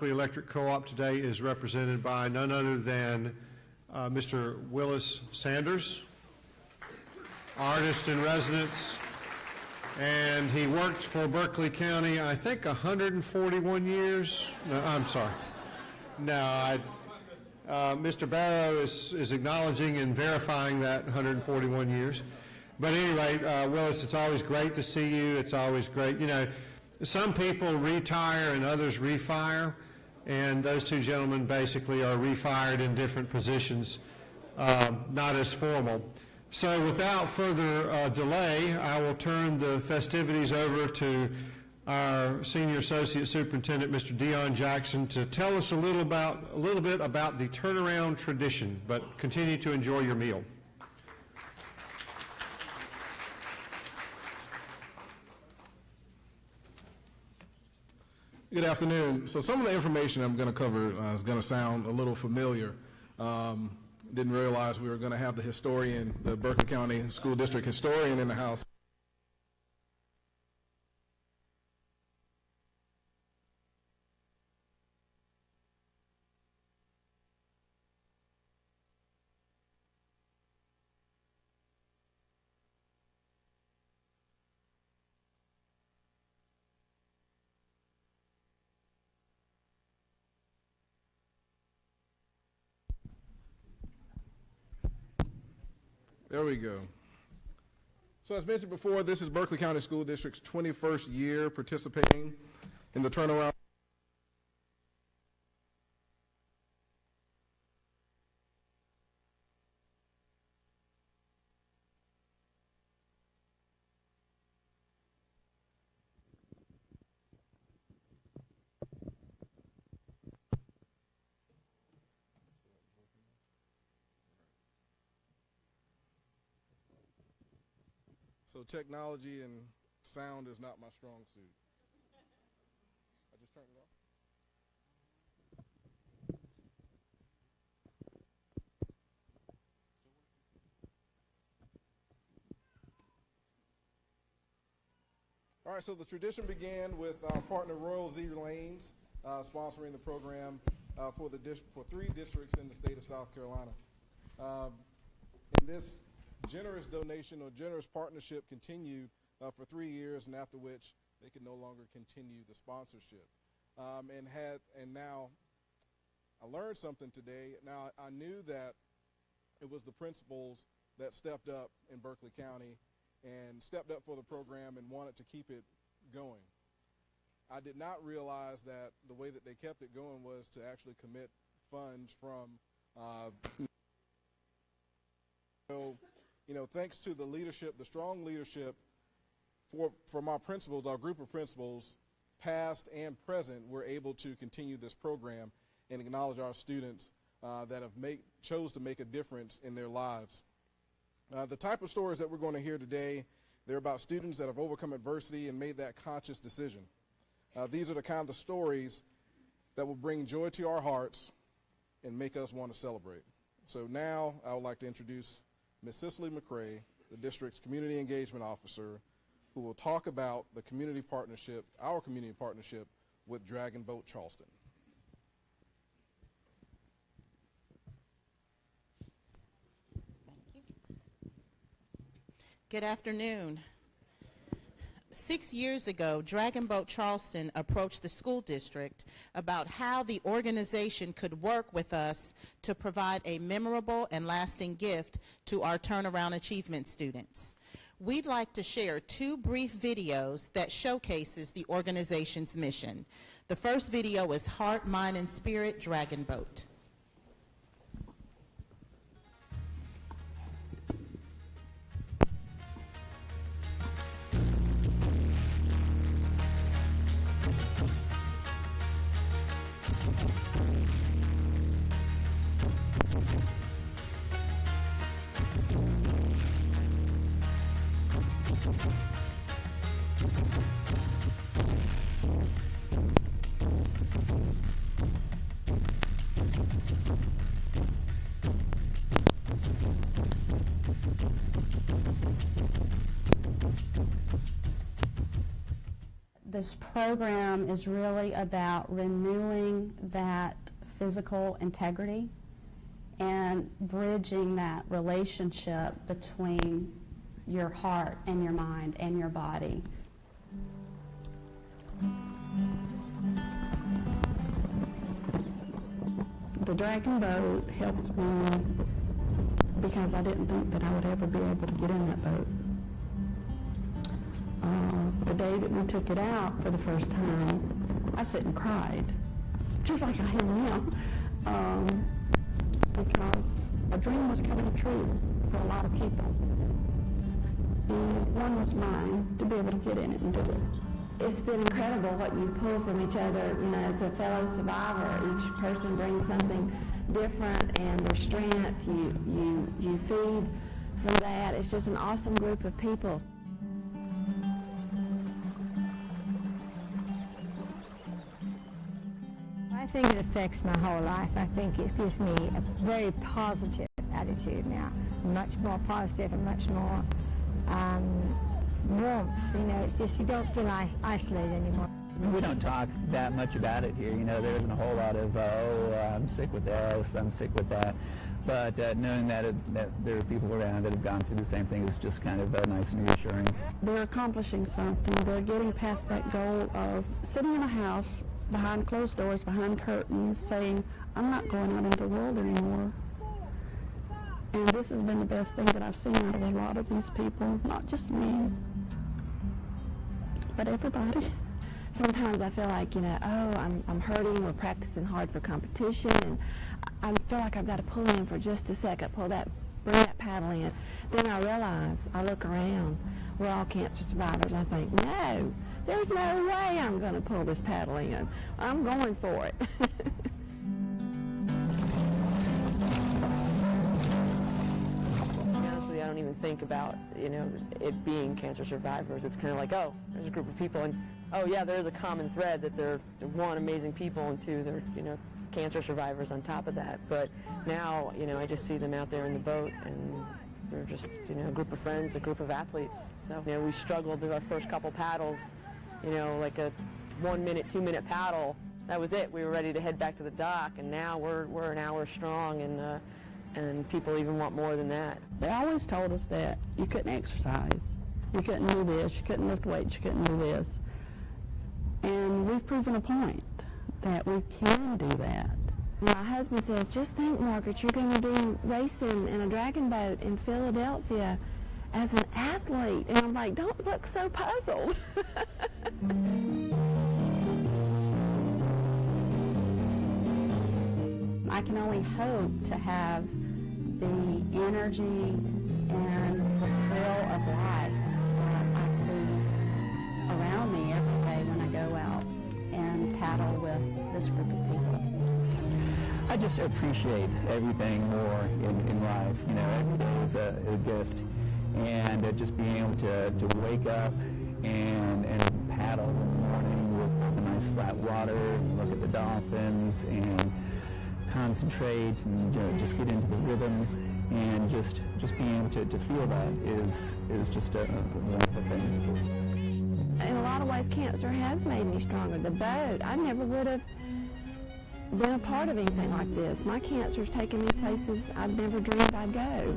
Electric Co-op today is represented by none other than Mr. Willis Sanders, artist in residence, and he worked for Berkeley County, I think, 141 years. No, I'm sorry. No, Mr. Barrow is acknowledging and verifying that 141 years. But anyway, Willis, it's always great to see you. It's always great. You know, some people retire and others refire, and those two gentlemen basically are refired in different positions, not as formal. So without further delay, I will turn the festivities over to our Senior Associate Superintendent, Mr. Dion Jackson, to tell us a little bit about the turnaround tradition, but continue to enjoy your meal. Good afternoon. So some of the information I'm going to cover is going to sound a little familiar. Didn't realize we were going to have the historian, the Berkeley County School District historian in the house. There we go. So as mentioned before, this is Berkeley County School District's 21st year participating in the turnaround. So technology and sound is not my strong suit. I just turned it off. All right, so the tradition began with our partner Royal Z Lanes sponsoring the program for 3 districts in the state of South Carolina. In this generous donation or generous partnership continued for 3 years, and after which they could no longer continue the sponsorship. And now I learned something today. Now I knew that it was the principals that stepped up in Berkeley County and stepped up for the program and wanted to keep it going. I did not realize that the way that they kept it going was to actually commit funds from thanks to the leadership, the strong leadership from our principals, our group of principals, past and present, we're able to continue this program and acknowledge our students that have chose to make a difference in their lives. The type of stories that we're going to hear today, they're about students that have overcome adversity and made that conscious decision. These are the kind of stories that will bring joy to our hearts and make us want to celebrate. So now I would like to introduce Ms. Cicely McCray, the district's community engagement officer, who will talk about the community partnership, our community partnership with Dragon Boat Charleston. Thank you. Good afternoon. 6 years ago, Dragon Boat Charleston approached the school district about how the organization could work with us to provide a memorable and lasting gift to our Turnaround Achievement students. We'd like to share 2 brief videos that showcases the organization's mission. The first video is Heart, Mind, and Spirit Dragon Boat. This program is really about renewing that physical integrity and bridging that relationship between your heart and your mind and your body. The Dragon Boat helped me because I didn't think that I would ever be able to get in that boat. The day that we took it out for the first time, I sat and cried, just like I am now, because a dream was coming true for a lot of people. And one was mine, to be able to get in it and do it. It's been incredible what you pull from each other, you know, as a fellow survivor. Each person brings something different, and their strength, you feed from that. It's just an awesome group of people. I think it affects my whole life. I think it gives me a very positive attitude now, much more positive and much more warmth. You know, it's just you don't feel isolated anymore. We don't talk that much about it here. You know, there isn't a whole lot of, I'm sick with this, I'm sick with that. But knowing that there are people around that have gone through the same thing is just kind of nice and reassuring. They're accomplishing something. They're getting past that goal of sitting in a house behind closed doors, behind curtains, saying, I'm not going out into the world anymore. And this has been the best thing that I've seen out of a lot of these people, not just me, but everybody. Sometimes I feel like, you know, I'm hurting, we're practicing hard for competition, and I feel like I've got to pull in for just a second, bring that paddle in. Then I realize, I look around, we're all cancer survivors. I think, no, there's no way I'm going to pull this paddle in. I'm going for it. I don't even think about, you know, it being cancer survivors. It's kind of like, oh, there's a group of people, and oh yeah, there's a common thread that they're one, amazing people, and two, they're, you know, cancer survivors on top of that. But now, you know, I just see them out there in the boat, and they're just, you know, a group of friends, a group of athletes. So, you know, we struggled with our first couple paddles, you know, like a 1 minute, 2 minute paddle. That was it. We were ready to head back to the dock, and now we're an hour strong, and people even want more than that. They always told us that you couldn't exercise, you couldn't do this, you couldn't lift weights, you couldn't do this. And we've proven a point that we can do that. My husband says, just think, Margaret, you're going to be racing in a dragon boat in Philadelphia as an athlete. And I'm like, don't look so puzzled. I can only hope to have the energy and the thrill of life that I see around me every day when I go out and paddle with this group of people. I just appreciate everything more in life. You know, every day is a gift. And just being able to wake up and paddle in the morning with the nice flat water, and look at the dolphins, and concentrate, and, you know, just get into the rhythm, and just being able to feel that is just a wonderful thing. In a lot of ways, cancer has made me stronger. The boat, I never would have been a part of anything like this. My cancer's taken me places I'd never dreamed I'd go.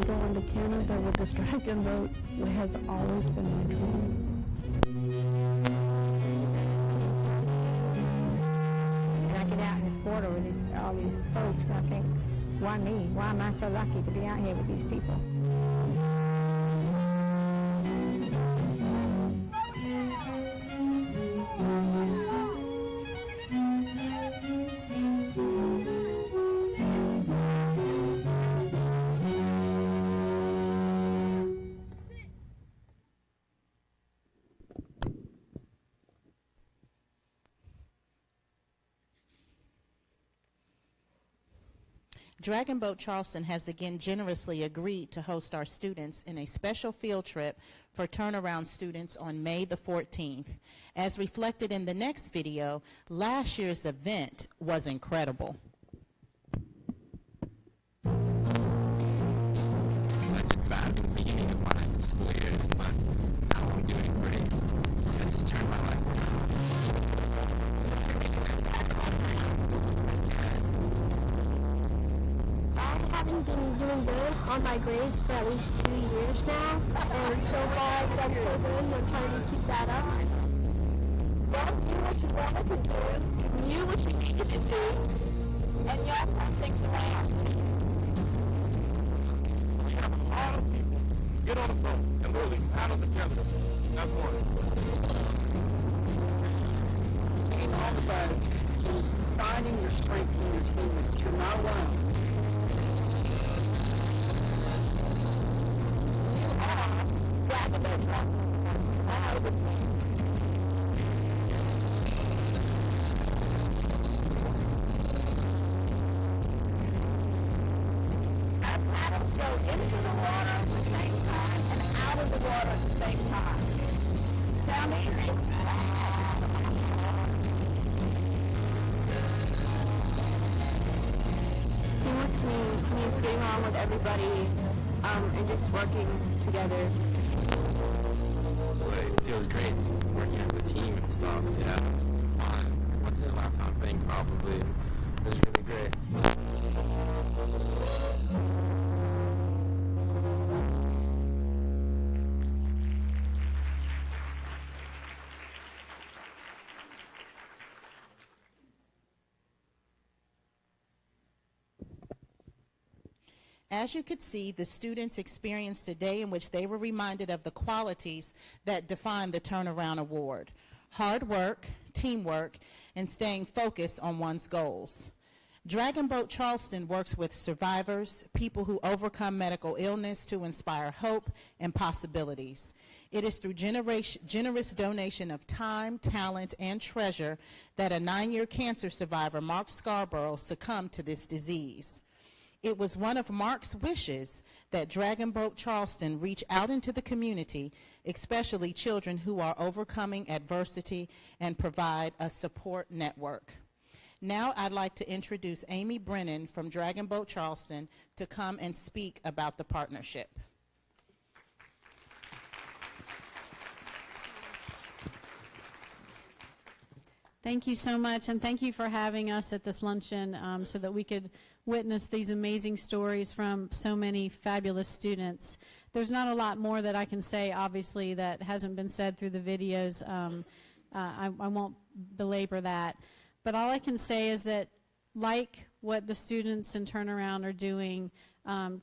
Going to Canada with this dragon boat has always been my dream. And I get out in this border with all these folks, and I think, why me? Why am I so lucky to be out here with these people? Dragon Boat Charleston has again generously agreed to host our students in a special field trip for turnaround students on May the 14th. As reflected in the next video, last year's event was incredible. I did bad at the beginning of mine, couple of years, but now I'm doing great. I just turned my life around. I haven't been doing good on my grades for at least 2 years now, and so far I've done so good, and I'm trying to keep that up. Well, do what you wanted to do, knew what you needed to do, and you have to things around. We have a lot of people get on the boat and literally paddle together. That's one. Being all about is finding your strength in your teammates. You're not alone. Go into the water at the same time and out of the water at the same time. Sound easy? Teamwork means getting along with everybody and just working together. So it feels great working as a team and stuff. Yeah, it's fun. Once in a lifetime thing, probably. It was really great. As you could see, the students experienced a day in which they were reminded of the qualities that define the Turnaround Award: hard work, teamwork, and staying focused on one's goals. Dragon Boat Charleston works with survivors, people who overcome medical illness to inspire hope and possibilities. It is through generous donation of time, talent, and treasure that a 9-year cancer survivor, Mark Scarborough, succumbed to this disease. It was one of Mark's wishes that Dragon Boat Charleston reach out into the community, especially children who are overcoming adversity, and provide a support network. Now I'd like to introduce Amy Brennan from Dragon Boat Charleston to come and speak about the partnership. Thank you so much, and thank you for having us at this luncheon so that we could witness these amazing stories from so many fabulous students. There's not a lot more that I can say, obviously, that hasn't been said through the videos. I won't belabor that. But all I can say is that, like what the students in Turnaround are doing,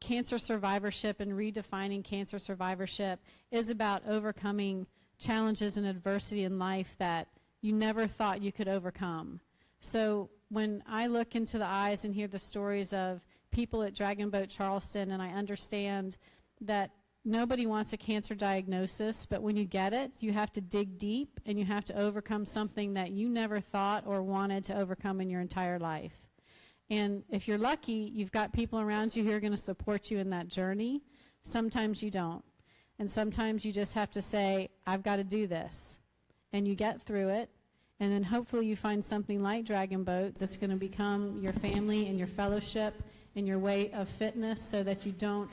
cancer survivorship and redefining cancer survivorship is about overcoming challenges and adversity in life that you never thought you could overcome. So when I look into the eyes and hear the stories of people at Dragon Boat Charleston, and I understand that nobody wants a cancer diagnosis, but when you get it, you have to dig deep and you have to overcome something that you never thought or wanted to overcome in your entire life. And if you're lucky, you've got people around you who are going to support you in that journey. Sometimes you don't. And sometimes you just have to say, I've got to do this. And you get through it. And then hopefully you find something like Dragon Boat that's going to become your family and your fellowship and your way of fitness so that you don't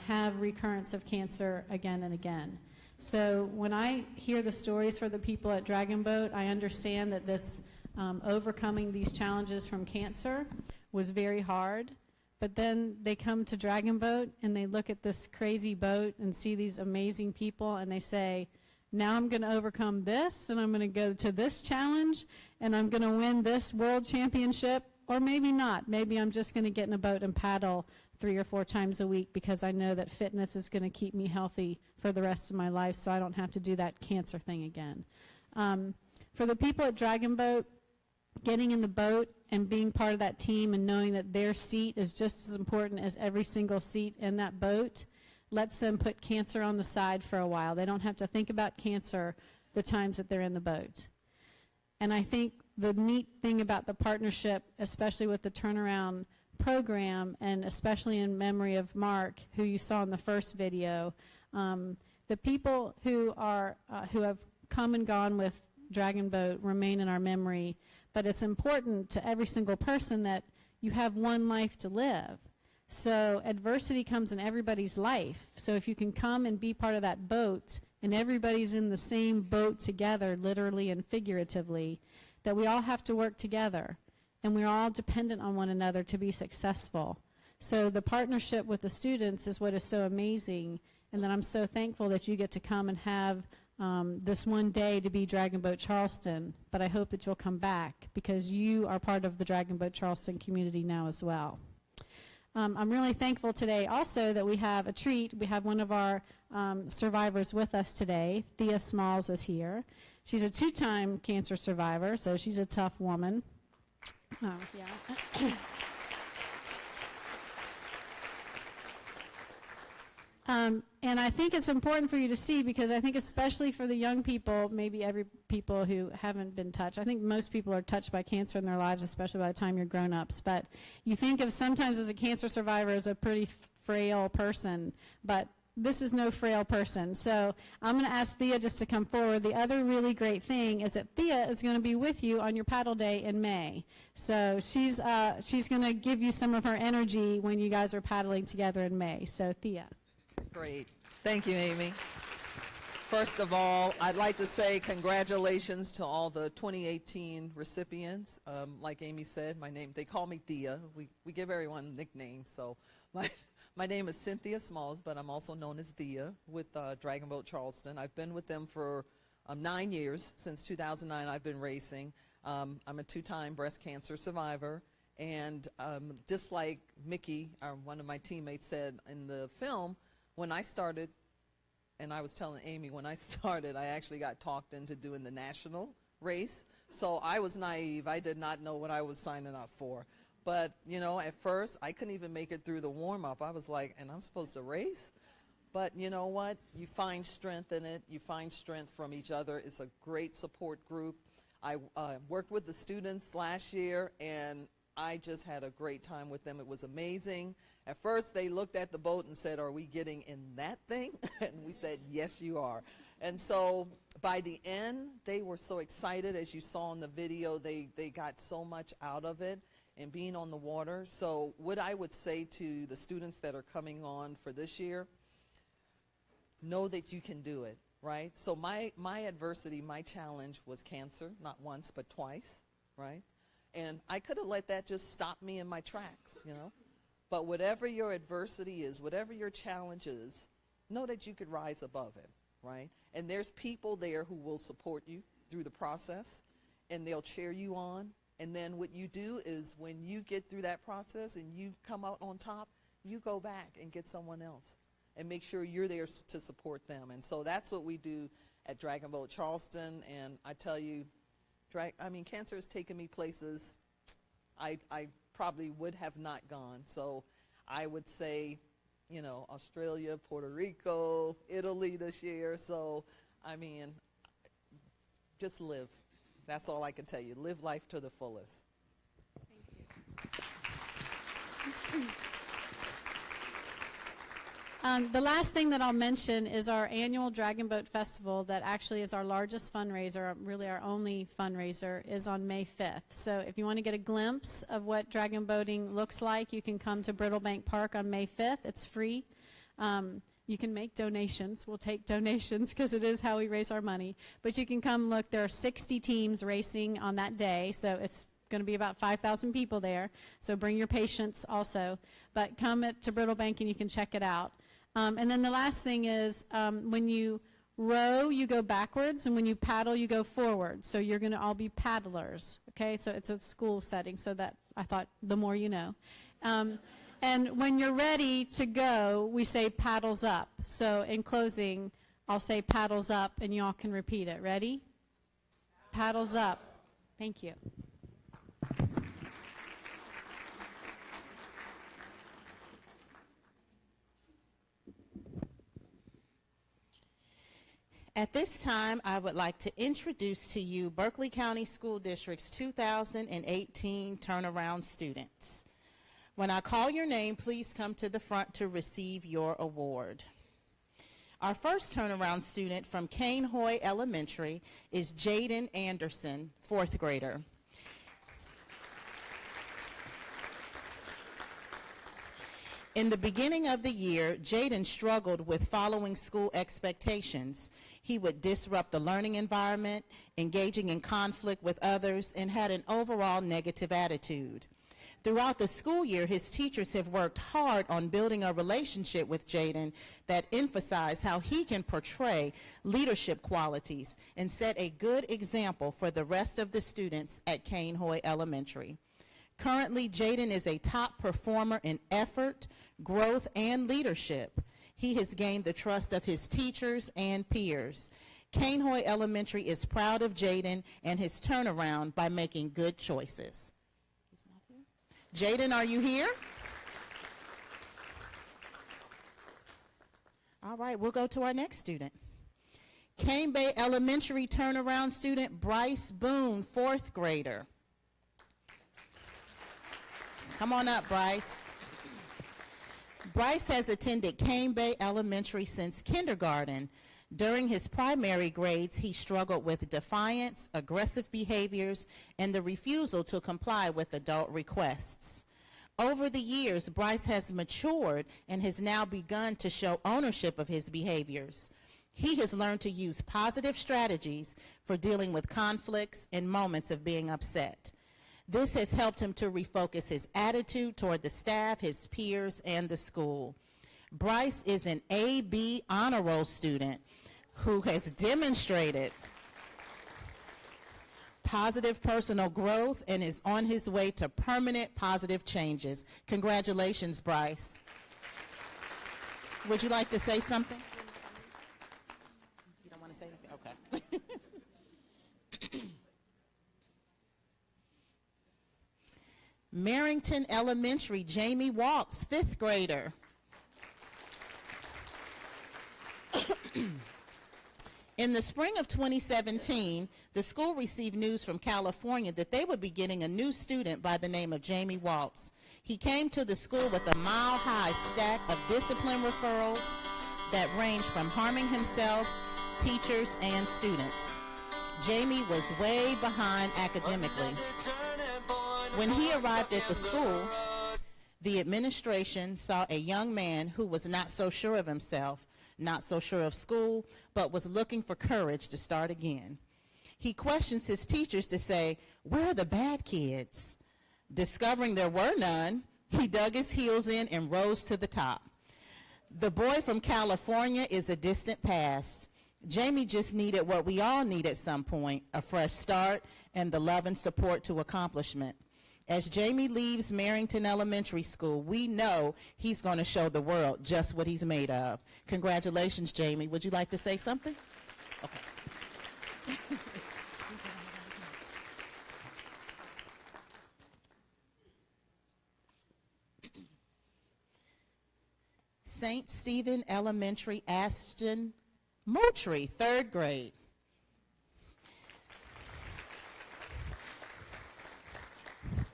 have recurrence of cancer again and again. So when I hear the stories for the people at Dragon Boat, I understand that this overcoming these challenges from cancer was very hard. But then they come to Dragon Boat and they look at this crazy boat and see these amazing people and they say, now I'm going to overcome this, and I'm going to go to this challenge, and I'm going to win this world championship, or maybe not. Maybe I'm just going to get in a boat and paddle 3 or 4 times a week because I know that fitness is going to keep me healthy for the rest of my life so I don't have to do that cancer thing again. For the people at Dragon Boat, getting in the boat and being part of that team and knowing that their seat is just as important as every single seat in that boat lets them put cancer on the side for a while. They don't have to think about cancer the times that they're in the boat. And I think the neat thing about the partnership, especially with the Turnaround program, and especially in memory of Mark, who you saw in the first video, the people who have come and gone with Dragon Boat remain in our memory. But it's important to every single person that you have one life to live. So adversity comes in everybody's life. So if you can come and be part of that boat, and everybody's in the same boat together, literally and figuratively, that we all have to work together, and we're all dependent on one another to be successful. So the partnership with the students is what is so amazing, and that I'm so thankful that you get to come and have this one day to be Dragon Boat Charleston, but I hope that you'll come back because you are part of the Dragon Boat Charleston community now as well. I'm really thankful today also that we have a treat. We have one of our survivors with us today. Thea Smalls is here. She's a 2-time cancer survivor, so she's a tough woman. Oh, yeah. And I think it's important for you to see, because I think especially for the young people, maybe every people who haven't been touched, I think most people are touched by cancer in their lives, especially by the time you're grown-ups. But you think of sometimes as a cancer survivor as a pretty frail person, but this is no frail person. So I'm going to ask Thea just to come forward. The other really great thing is that Thea is going to be with you on your paddle day in May. So she's going to give you some of her energy when you guys are paddling together in May. So Thea. Great. Thank you, Amy. First of all, I'd like to say congratulations to all the 2018 recipients. Like Amy said, they call me Thea. We give everyone nicknames. So my name is Cynthia Smalls, but I'm also known as Thea with Dragon Boat Charleston. I've been with them for 9 years. Since 2009, I've been racing. I'm a 2-time breast cancer survivor. And just like Mickey, one of my teammates, said in the film, when I started, and I was telling Amy, when I started, I actually got talked into doing the national race. So I was naive. I did not know what I was signing up for. But, you know, at first, I couldn't even make it through the warm-up. I was like, and I'm supposed to race? But you know what? You find strength in it. You find strength from each other. It's a great support group. I worked with the students last year, and I just had a great time with them. It was amazing. At first, they looked at the boat and said, "Are we getting in that thing?" And we said, "Yes, you are." And so by the end, they were so excited. As you saw in the video, they got so much out of it and being on the water. So what I would say to the students that are coming on for this year, know that you can do it, right? So my adversity, my challenge was cancer, not once, but twice, right? And I could have let that just stop me in my tracks, you know? But whatever your adversity is, whatever your challenge is, know that you could rise above it, right? And there's people there who will support you through the process, and they'll cheer you on. And then what you do is when you get through that process and you come out on top, you go back and get someone else and make sure you're there to support them. And so that's what we do at Dragon Boat Charleston. And I tell you, cancer has taken me places I probably would have not gone. So I would say, you know, Australia, Puerto Rico, Italy this year. So, I mean, just live. That's all I can tell you. Live life to the fullest. Thank you. The last thing that I'll mention is our annual Dragon Boat Festival that actually is our largest fundraiser, really our only fundraiser, is on May 5th. So if you want to get a glimpse of what dragon boating looks like, you can come to Brittlebank Park on May 5th. It's free. You can make donations. We'll take donations because it is how we raise our money. But you can come look. There are 60 teams racing on that day, so it's going to be about 5,000 people there. So bring your patients also. But come to Brittlebank and you can check it out. And then the last thing is when you row, you go backwards, and when you paddle, you go forward. So you're going to all be paddlers, okay? So it's a school setting, so that I thought the more you know. And when you're ready to go, we say paddles up. So in closing, I'll say paddles up, and you all can repeat it. Ready? Paddles up. Thank you. At this time, I would like to introduce to you Berkeley County School District's 2018 Turnaround students. When I call your name, please come to the front to receive your award. Our first turnaround student from Kane Hoy Elementary is Jaden Anderson, 4th grader. In the beginning of the year, Jaden struggled with following school expectations. He would disrupt the learning environment, engaging in conflict with others, and had an overall negative attitude. Throughout the school year, his teachers have worked hard on building a relationship with Jaden that emphasize how he can portray leadership qualities and set a good example for the rest of the students at Cane Hoy Elementary. Currently, Jaden is a top performer in effort, growth, and leadership. He has gained the trust of his teachers and peers. Cane Hoy Elementary is proud of Jaden and his turnaround by making good choices. Jaden, are you here? All right, we'll go to our next student. Cane Bay Elementary turnaround student Bryce Boone, 4th grader. Come on up, Bryce. Bryce has attended Cane Bay Elementary since kindergarten. During his primary grades, he struggled with defiance, aggressive behaviors, and the refusal to comply with adult requests. Over the years, Bryce has matured and has now begun to show ownership of his behaviors. He has learned to use positive strategies for dealing with conflicts and moments of being upset. This has helped him to refocus his attitude toward the staff, his peers, and the school. Bryce is an AB honor roll student who has demonstrated positive personal growth and is on his way to permanent positive changes. Congratulations, Bryce. Would you like to say something? You don't want to say anything? Okay. Marrington Elementary, Jamie Waltz, 5th grader. In the spring of 2017, the school received news from California that they would be getting a new student by the name of Jamie Waltz. He came to the school with a mile-high stack of discipline referrals that ranged from harming himself, teachers, and students. Jamie was way behind academically. When he arrived at the school, the administration saw a young man who was not so sure of himself, not so sure of school, but was looking for courage to start again. He questions his teachers to say, "Where are the bad kids?" Discovering there were none, he dug his heels in and rose to the top. The boy from California is a distant past. Jamie just needed what we all need at some point, a fresh start and the love and support to accomplishment. As Jamie leaves Marrington Elementary School, we know he's going to show the world just what he's made of. Congratulations, Jamie. Would you like to say something? Okay. St. Stephen Elementary, Ashton Moultrie, 3rd grade.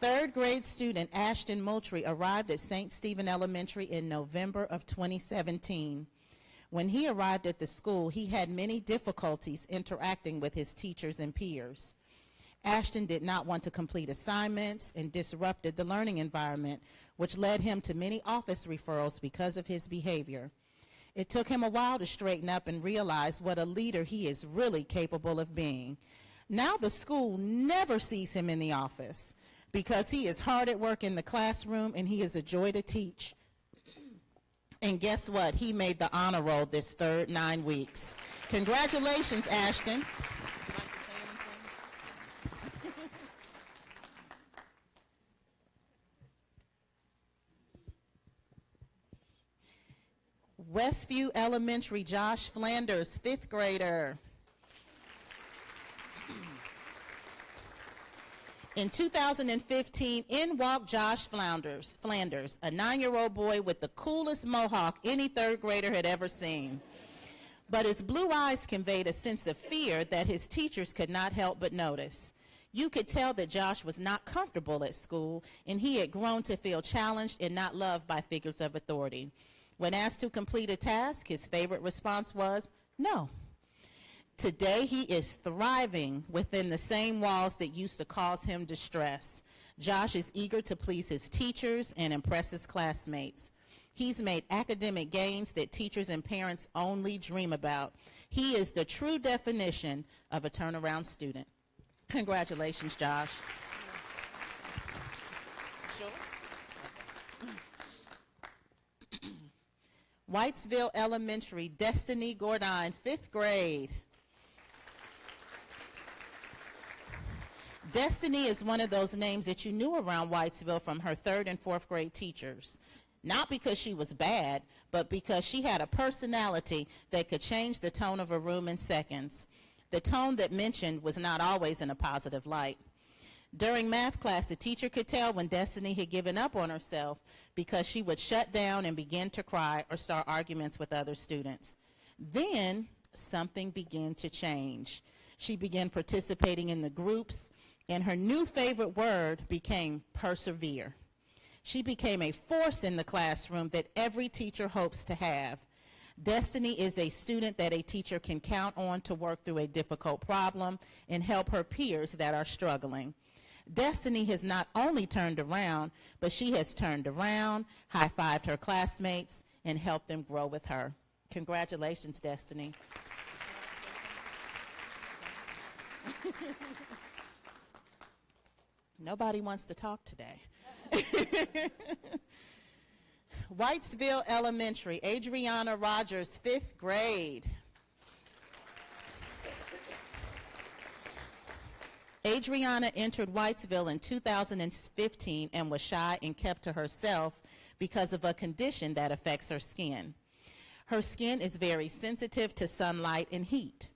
Third grade student Ashton Moultrie arrived at St. Stephen Elementary in November of 2017. When he arrived at the school, he had many difficulties interacting with his teachers and peers. Ashton did not want to complete assignments and disrupted the learning environment, which led him to many office referrals because of his behavior. It took him a while to straighten up and realize what a leader he is really capable of being. Now the school never sees him in the office, because he is hard at work in the classroom and he is a joy to teach. And guess what? He made the honor roll this third 9 weeks. Congratulations, Ashton. Would you like to say anything? Westview Elementary, Josh Flanders, 5th grader. In 2015, in walked Josh Flanders, a 9-year-old boy with the coolest mohawk any 3rd grader had ever seen. But his blue eyes conveyed a sense of fear that his teachers could not help but notice. You could tell that Josh was not comfortable at school, and he had grown to feel challenged and not loved by figures of authority. When asked to complete a task, his favorite response was, "No." Today, he is thriving within the same walls that used to cause him distress. Josh is eager to please his teachers and impress his classmates. He's made academic gains that teachers and parents only dream about. He is the true definition of a turnaround student. Congratulations, Josh. Whitesville Elementary, Destiny Gordine, 5th grade. Destiny is one of those names that you knew around Whitesville from her 3rd and 4th grade teachers. Not because she was bad, but because she had a personality that could change the tone of a room in seconds. The tone that mentioned was not always in a positive light. During math class, the teacher could tell when Destiny had given up on herself because she would shut down and begin to cry or start arguments with other students. Then something began to change. She began participating in the groups, and her new favorite word became persevere. She became a force in the classroom that every teacher hopes to have. Destiny is a student that a teacher can count on to work through a difficult problem and help her peers that are struggling. Destiny has not only turned around, but she has turned around, high-fived her classmates, and helped them grow with her. Congratulations, Destiny. Nobody wants to talk today. Whitesville Elementary, Adriana Rogers, 5th grade. Adriana entered Whitesville in 2015 and was shy and kept to herself because of a condition that affects her skin. Her skin is very sensitive to sunlight and heat.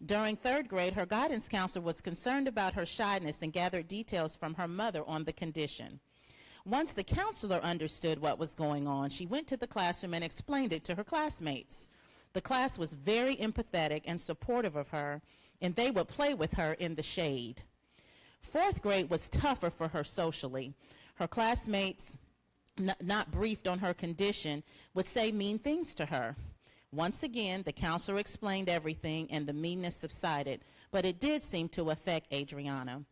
During 3rd grade, her guidance counselor was concerned about her shyness and gathered details from her mother on the condition. Once the counselor understood what was going on, she went to the classroom and explained it to her classmates. The class was very empathetic and supportive of her, and they would play with her in the shade. 4th grade was tougher for her socially. Her classmates, not briefed on her condition, would say mean things to her. Once again, the counselor explained everything and the meanness subsided, but it did seem to affect Adriana.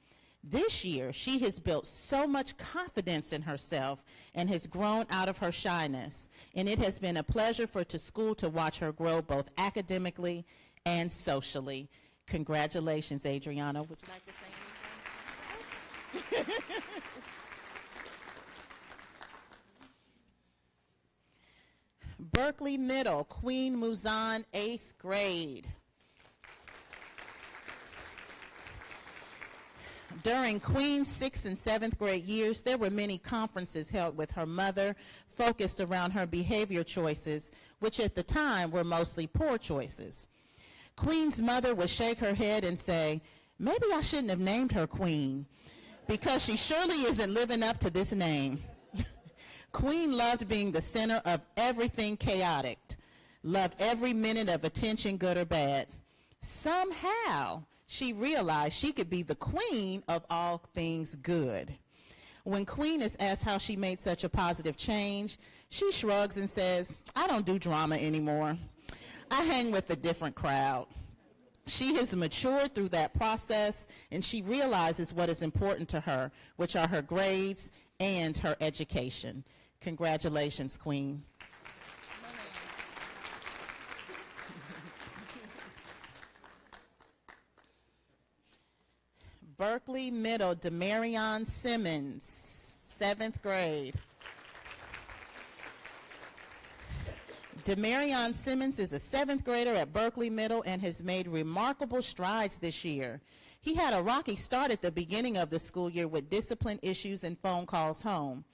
This year, she has built so much confidence in herself and has grown out of her shyness, and it has been a pleasure for school to watch her grow both academically and socially. Congratulations, Adriana. Would you like to say anything? Berkeley Middle, Queen Muzan, 8th grade. During Queen's 6th and 7th grade years, there were many conferences held with her mother focused around her behavior choices, which at the time were mostly poor choices. Queen's mother would shake her head and say, "Maybe I shouldn't have named her Queen, because she surely isn't living up to this name." Queen loved being the center of everything chaotic, loved every minute of attention, good or bad. Somehow, she realized she could be the queen of all things good. When Queen is asked how she made such a positive change, she shrugs and says, "I don't do drama anymore. I hang with a different crowd." She has matured through that process, and she realizes what is important to her, which are her grades and her education. Congratulations, Queen. Berkeley Middle, Demarion Simmons, 7th grade. Demarion Simmons is a 7th grader at Berkeley Middle and has made remarkable strides this year. He had a rocky start at the beginning of the school year with discipline issues and phone calls home.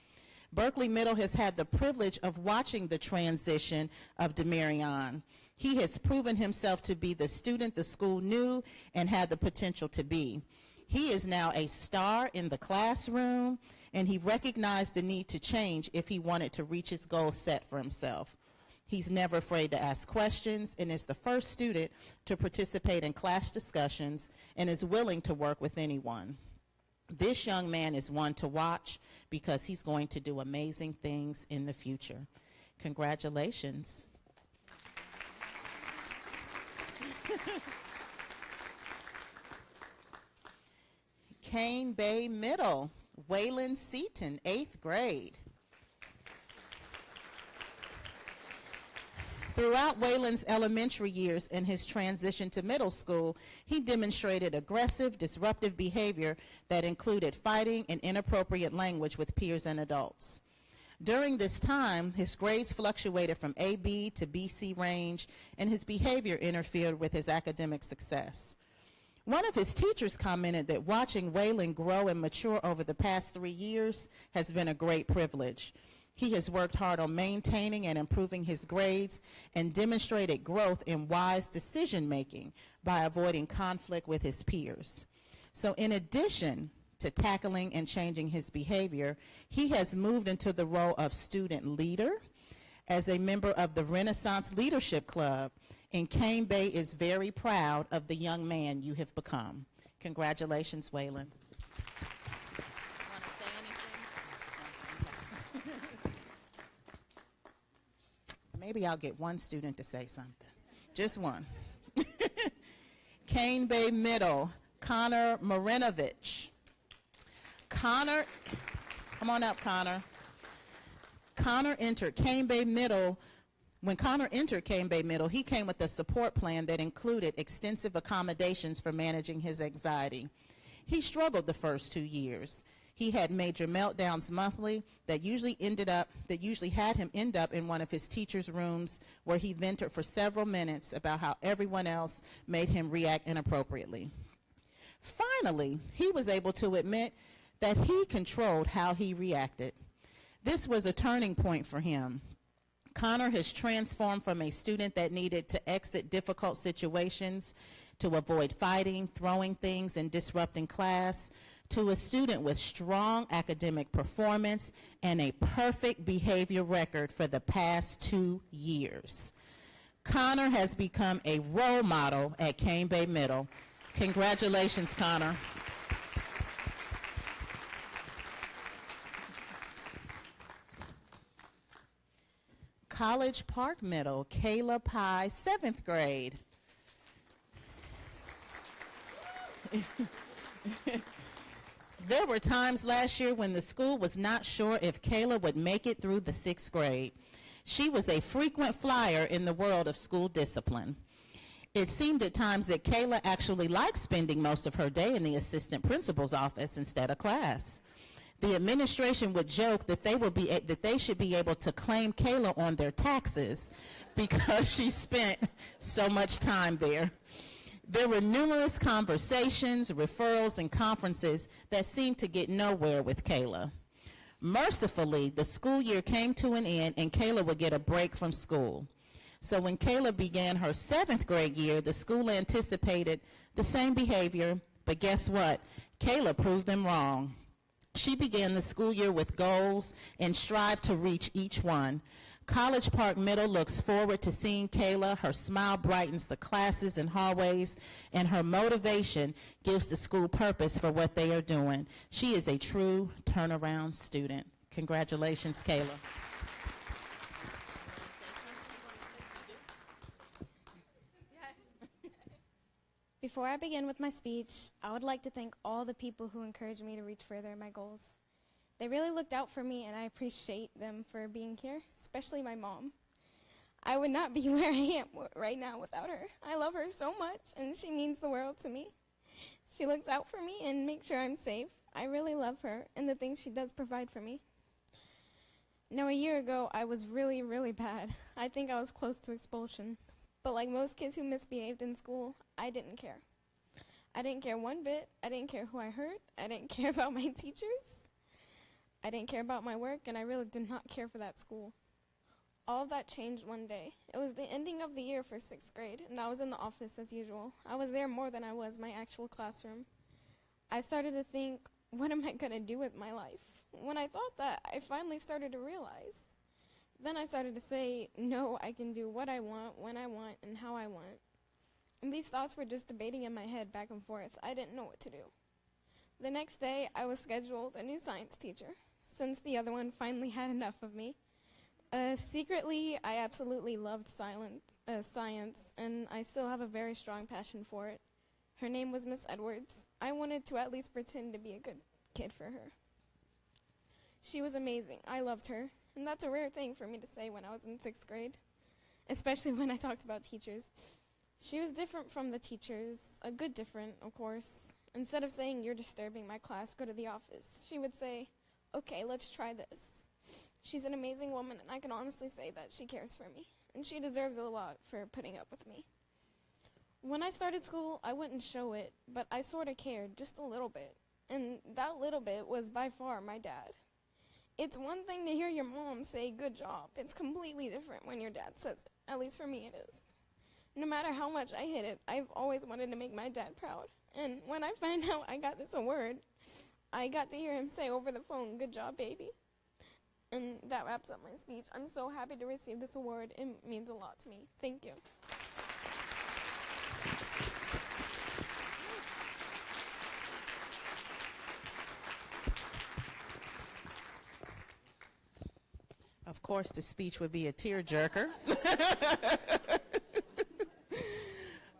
Berkeley Middle has had the privilege of watching the transition of Demarion. He has proven himself to be the student the school knew and had the potential to be. He is now a star in the classroom, and he recognized the need to change if he wanted to reach his goals set for himself. He's never afraid to ask questions and is the first student to participate in class discussions and is willing to work with anyone. This young man is one to watch because he's going to do amazing things in the future. Congratulations. Cane Bay Middle, Waylon Seaton, 8th grade. Throughout Waylon's elementary years and his transition to middle school, he demonstrated aggressive, disruptive behavior that included fighting and inappropriate language with peers and adults. During this time, his grades fluctuated from AB to BC range, and his behavior interfered with his academic success. One of his teachers commented that watching Waylon grow and mature over the past 3 years has been a great privilege. He has worked hard on maintaining and improving his grades and demonstrated growth in wise decision-making by avoiding conflict with his peers. So in addition to tackling and changing his behavior, he has moved into the role of student leader as a member of the Renaissance Leadership Club, and Cane Bay is very proud of the young man you have become. Congratulations, Waylon. Maybe I'll get one student to say something. Just one. Cane Bay Middle, Connor Marinovich. Connor, come on up, Connor. Connor entered Cane Bay Middle. When Connor entered Cane Bay Middle, he came with a support plan that included extensive accommodations for managing his anxiety. He struggled the first 2 years. He had major meltdowns monthly that usually had him end up in one of his teacher's rooms where he vented for several minutes about how everyone else made him react inappropriately. Finally, he was able to admit that he controlled how he reacted. This was a turning point for him. Connor has transformed from a student that needed to exit difficult situations to avoid fighting, throwing things, and disrupting class, to a student with strong academic performance and a perfect behavior record for the past 2 years. Connor has become a role model at Cane Bay Middle. Congratulations, Connor. College Park Middle, Kayla Pye, 7th grade. There were times last year when the school was not sure if Kayla would make it through the 6th grade. She was a frequent flyer in the world of school discipline. It seemed at times that Kayla actually liked spending most of her day in the assistant principal's office instead of class. The administration would joke that they should be able to claim Kayla on their taxes because she spent so much time there. There were numerous conversations, referrals, and conferences that seemed to get nowhere with Kayla. Mercifully, the school year came to an end and Kayla would get a break from school. So when Kayla began her 7th grade year, the school anticipated the same behavior, but guess what? Kayla proved them wrong. She began the school year with goals and strived to reach each one. College Park Middle looks forward to seeing Kayla. Her smile brightens the classes and hallways, and her motivation gives the school purpose for what they are doing. She is a true turnaround student. Congratulations, Kayla. Before I begin with my speech, I would like to thank all the people who encouraged me to reach further in my goals. They really looked out for me, and I appreciate them for being here, especially my mom. I would not be where I am right now without her. I love her so much, and she means the world to me. She looks out for me and makes sure I'm safe. I really love her and the things she does provide for me. Now, a year ago, I was really, really bad. I think I was close to expulsion. But like most kids who misbehaved in school, I didn't care. I didn't care one bit. I didn't care who I hurt. I didn't care about my teachers. I didn't care about my work, and I really did not care for that school. All of that changed one day. It was the ending of the year for 6th grade, and I was in the office as usual. I was there more than I was my actual classroom. I started to think, what am I going to do with my life? When I thought that, I finally started to realize. Then I started to say, no, I can do what I want, when I want, and how I want. And these thoughts were just debating in my head back and forth. I didn't know what to do. The next day, I was scheduled a new science teacher, since the other one finally had enough of me. Secretly, I absolutely loved science, and I still have a very strong passion for it. Her name was Miss Edwards. I wanted to at least pretend to be a good kid for her. She was amazing. I loved her. And that's a rare thing for me to say when I was in 6th grade. especially when I talked about teachers. She was different from the teachers, a good different, of course. Instead of saying, "You're disturbing my class, go to the office," she would say, "Okay, let's try this." She's an amazing woman, and I can honestly say that she cares for me, and she deserves a lot for putting up with me. When I started school, I wouldn't show it, but I sort of cared, just a little bit, and that little bit was by far my dad. It's one thing to hear your mom say, "Good job." It's completely different when your dad says it. At least for me it is. No matter how much I hit it, I've always wanted to make my dad proud. And when I find out I got this award, I got to hear him say over the phone, "Good job, baby." And that wraps up my speech. I'm so happy to receive this award. It means a lot to me. Thank you. Of course, the speech would be a tearjerker.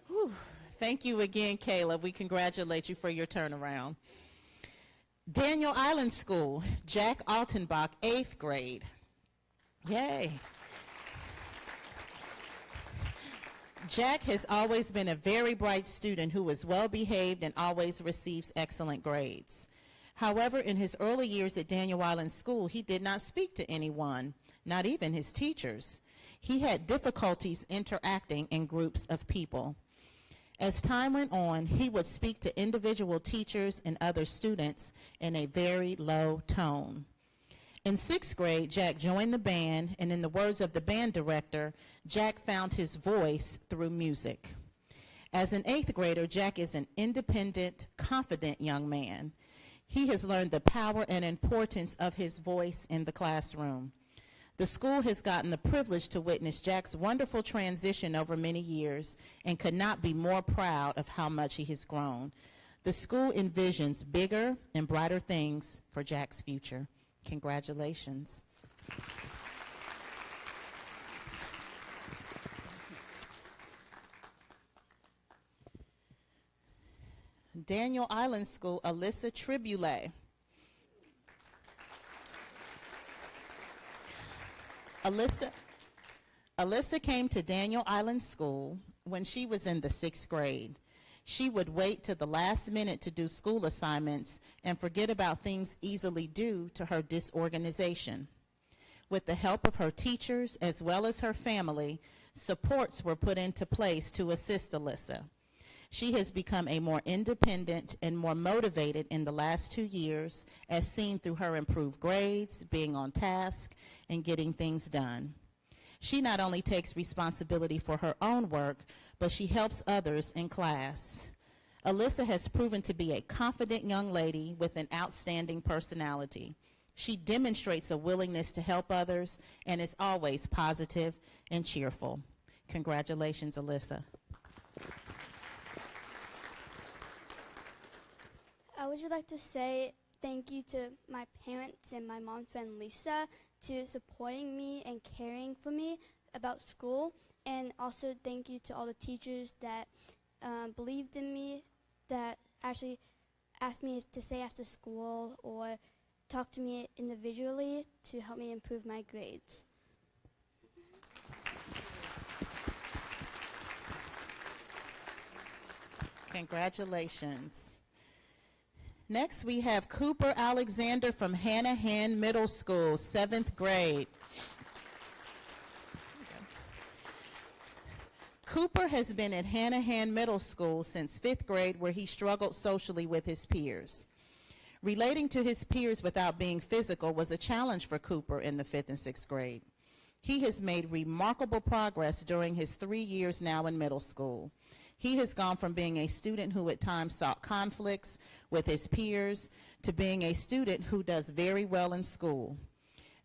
Whew. Thank you again, Kayla. We congratulate you for your turnaround. Daniel Island School, Jack Altenbach, 8th grade. Yay. Jack has always been a very bright student who is well behaved and always receives excellent grades. However, in his early years at Daniel Island School, he did not speak to anyone, not even his teachers. He had difficulties interacting in groups of people. As time went on, he would speak to individual teachers and other students in a very low tone. In 6th grade, Jack joined the band, and in the words of the band director, Jack found his voice through music. As an 8th grader, Jack is an independent, confident young man. He has learned the power and importance of his voice in the classroom. The school has gotten the privilege to witness Jack's wonderful transition over many years and could not be more proud of how much he has grown. The school envisions bigger and brighter things for Jack's future. Congratulations. Daniel Island School, Alyssa Triboulet. Alyssa came to Daniel Island School when she was in the 6th grade. She would wait to the last minute to do school assignments and forget about things easily due to her disorganization. With the help of her teachers as well as her family, supports were put into place to assist Alyssa. She has become a more independent and more motivated in the last 2 years, as seen through her improved grades, being on task, and getting things done. She not only takes responsibility for her own work, but she helps others in class. Alyssa has proven to be a confident young lady with an outstanding personality. She demonstrates a willingness to help others and is always positive and cheerful. Congratulations, Alyssa. I would just like to say thank you to my parents and my mom's friend Lisa to supporting me and caring for me about school, and also thank you to all the teachers that believed in me, that actually asked me to stay after school or talk to me individually to help me improve my grades. Congratulations. Next, we have Cooper Alexander from Hanahan Middle School, 7th grade. Cooper has been at Hanahan Middle School since 5th grade, where he struggled socially with his peers. Relating to his peers without being physical was a challenge for Cooper in the 5th and 6th grade. He has made remarkable progress during his 3 years now in middle school. He has gone from being a student who at times sought conflicts with his peers to being a student who does very well in school.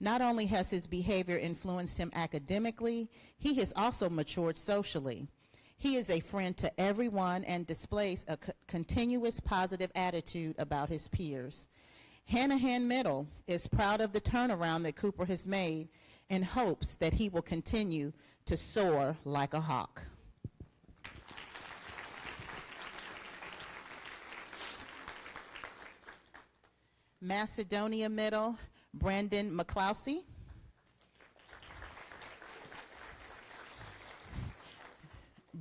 Not only has his behavior influenced him academically, he has also matured socially. He is a friend to everyone and displays a continuous positive attitude about his peers. Hanahan Middle is proud of the turnaround that Cooper has made and hopes that he will continue to soar like a hawk. Macedonia Middle, Brandon McClousey.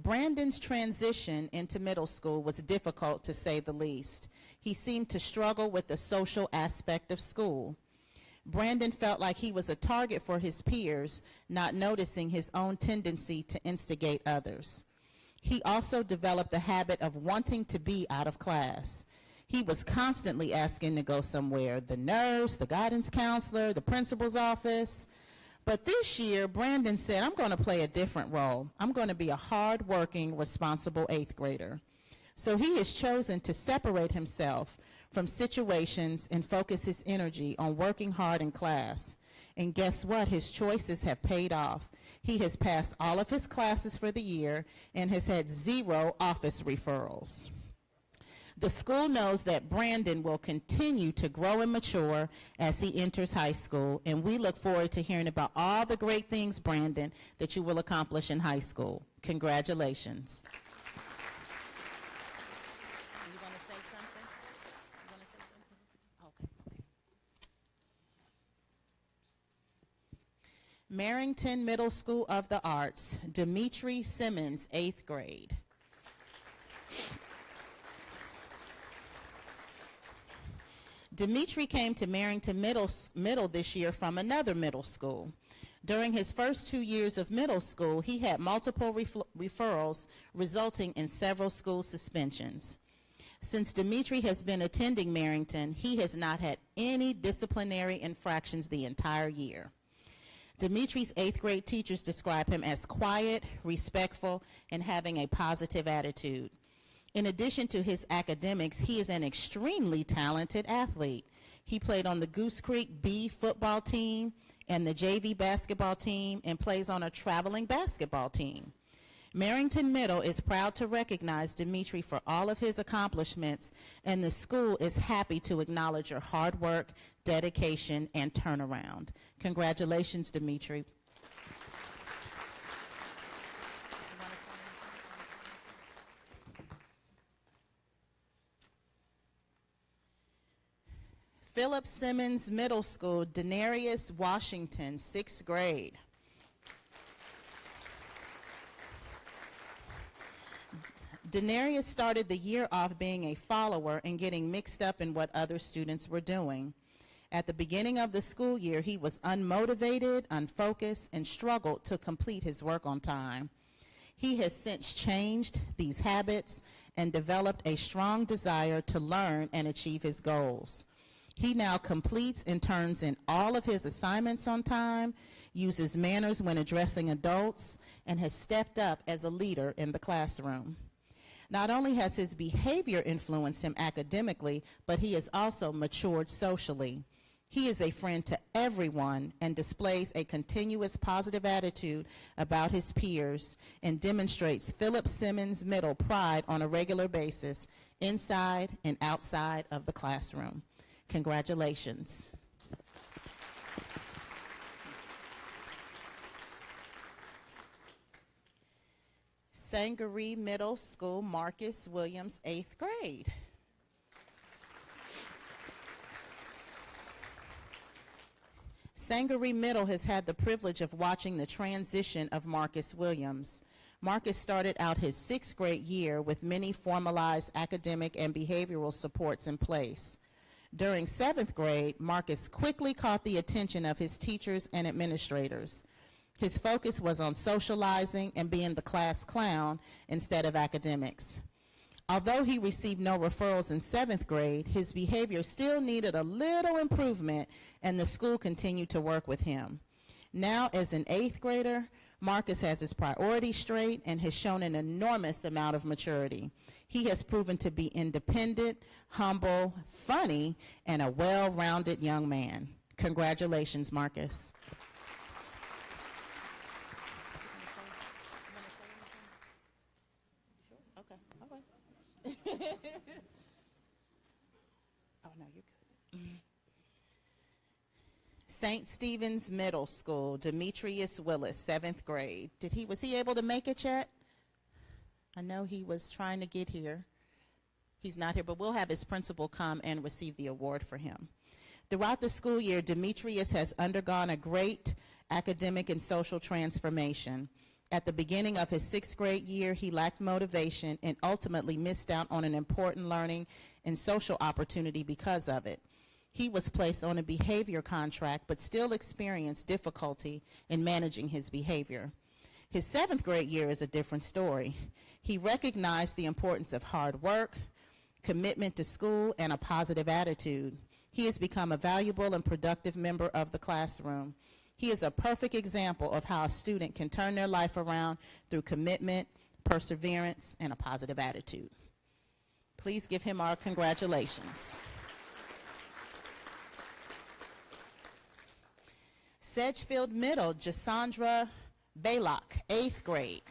Brandon's transition into middle school was difficult, to say the least. He seemed to struggle with the social aspect of school. Brandon felt like he was a target for his peers, not noticing his own tendency to instigate others. He also developed the habit of wanting to be out of class. He was constantly asking to go somewhere, the nurse, the guidance counselor, the principal's office. But this year, Brandon said, I'm going to play a different role. I'm going to be a hard-working, responsible 8th grader. So he has chosen to separate himself from situations and focus his energy on working hard in class. And guess what? His choices have paid off. He has passed all of his classes for the year and has had 0 office referrals. The school knows that Brandon will continue to grow and mature as he enters high school, and we look forward to hearing about all the great things, Brandon, that you will accomplish in high school. Congratulations. You want to say something? You want to say something? Okay. Marrington Middle School of the Arts, Dimitri Simmons, 8th grade. Dimitri came to Marrington Middle this year from another middle school. During his first 2 years of middle school, he had multiple referrals, resulting in several school suspensions. Since Dimitri has been attending Marrington, he has not had any disciplinary infractions the entire year. Dimitri's 8th grade teachers describe him as quiet, respectful, and having a positive attitude. In addition to his academics, he is an extremely talented athlete. He played on the Goose Creek B football team and the JV basketball team and plays on a traveling basketball team. Marrington Middle is proud to recognize Dimitri for all of his accomplishments, and the school is happy to acknowledge your hard work, dedication, and turnaround. Congratulations, Dimitri. Philip Simmons Middle School, Denarius Washington, 6th grade. Denarius started the year off being a follower and getting mixed up in what other students were doing. At the beginning of the school year, he was unmotivated, unfocused, and struggled to complete his work on time. He has since changed these habits and developed a strong desire to learn and achieve his goals. He now completes and turns in all of his assignments on time, uses manners when addressing adults, and has stepped up as a leader in the classroom. Not only has his behavior influenced him academically, but he has also matured socially. He is a friend to everyone and displays a continuous positive attitude about his peers and demonstrates Philip Simmons Middle pride on a regular basis inside and outside of the classroom. Congratulations. Sangaree Middle School, Marcus Williams, 8th grade. Sangaree Middle has had the privilege of watching the transition of Marcus Williams. Marcus started out his 6th grade year with many formalized academic and behavioral supports in place. During 7th grade, Marcus quickly caught the attention of his teachers and administrators. His focus was on socializing and being the class clown instead of academics. Although he received no referrals in 7th grade, his behavior still needed a little improvement, and the school continued to work with him. Now, as an 8th grader, Marcus has his priorities straight and has shown an enormous amount of maturity. He has proven to be independent, humble, funny, and a well-rounded young man. Congratulations, Marcus. Oh, no, you're good. St. Stephen's Middle School, Demetrius Willis, 7th grade. Was he able to make it yet? I know he was trying to get here. He's not here, but we'll have his principal come and receive the award for him. Throughout the school year, Demetrius has undergone a great academic and social transformation. At the beginning of his 6th grade year, he lacked motivation and ultimately missed out on an important learning and social opportunity because of it. He was placed on a behavior contract but still experienced difficulty in managing his behavior. His 7th grade year is a different story. He recognized the importance of hard work, commitment to school, and a positive attitude. He has become a valuable and productive member of the classroom. He is a perfect example of how a student can turn their life around through commitment, perseverance, and a positive attitude. Please give him our congratulations. Sedgefield Middle, Jasandra Baylock, 8th grade.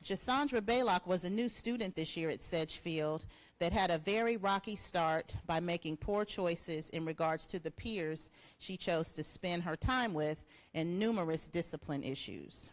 Jasandra Baylock was a new student this year at Sedgefield that had a very rocky start by making poor choices in regards to the peers she chose to spend her time with and numerous discipline issues.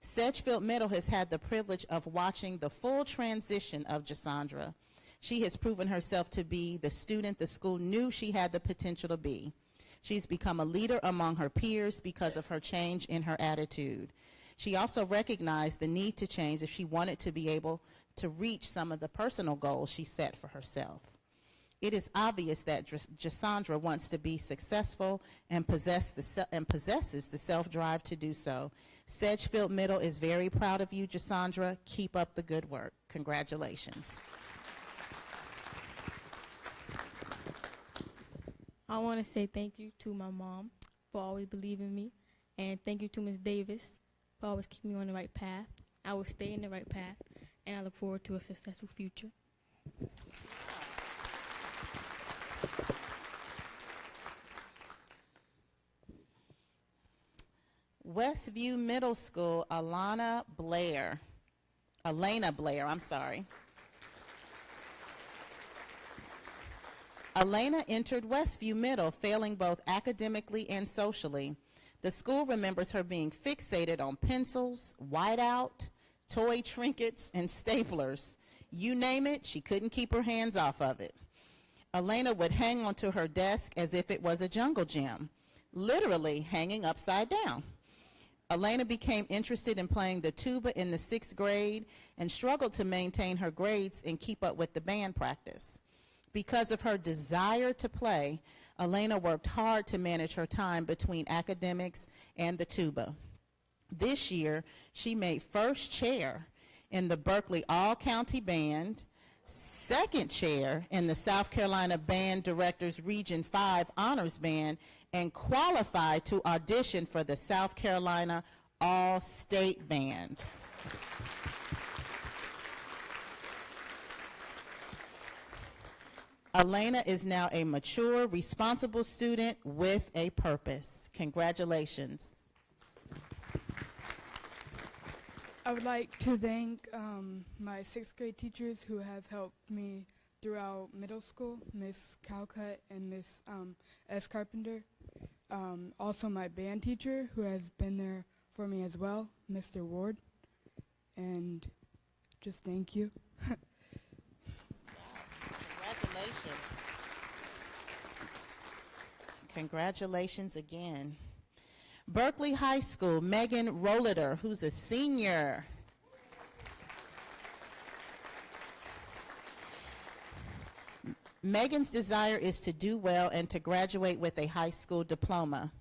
Sedgefield Middle has had the privilege of watching the full transition of Jasandra. She has proven herself to be the student the school knew she had the potential to be. She's become a leader among her peers because of her change in her attitude. She also recognized the need to change if she wanted to be able to reach some of the personal goals she set for herself. It is obvious that Jasandra wants to be successful and possesses the self-drive to do so. Sedgefield Middle is very proud of you, Jasandra. Keep up the good work. Congratulations. I want to say thank you to my mom for always believing in me, and thank you to Ms. Davis for always keeping me on the right path. I will stay in the right path, and I look forward to a successful future. Westview Middle School, Elena Blair, I'm sorry. Elena entered Westview Middle, failing both academically and socially. The school remembers her being fixated on pencils, whiteout, toy trinkets, and staplers. You name it, she couldn't keep her hands off of it. Elena would hang onto her desk as if it was a jungle gym, literally hanging upside down. Elena became interested in playing the tuba in the 6th grade and struggled to maintain her grades and keep up with the band practice. Because of her desire to play, Elena worked hard to manage her time between academics and the tuba. This year, she made first chair in the Berkeley All-County Band, second chair in the South Carolina Band Directors Region 5 Honors Band, and qualified to audition for the South Carolina All-State Band. Elena is now a mature, responsible student with a purpose. Congratulations. I would like to thank my 6th grade teachers who have helped me throughout middle school, Miss Calcutt and Miss S. Carpenter. Also my band teacher who has been there for me as well, Mr. Ward. And just thank you. Congratulations. Congratulations again. Berkeley High School, Megan Rolliter, who's a senior. Megan's desire is to do well and to graduate with a high school diploma.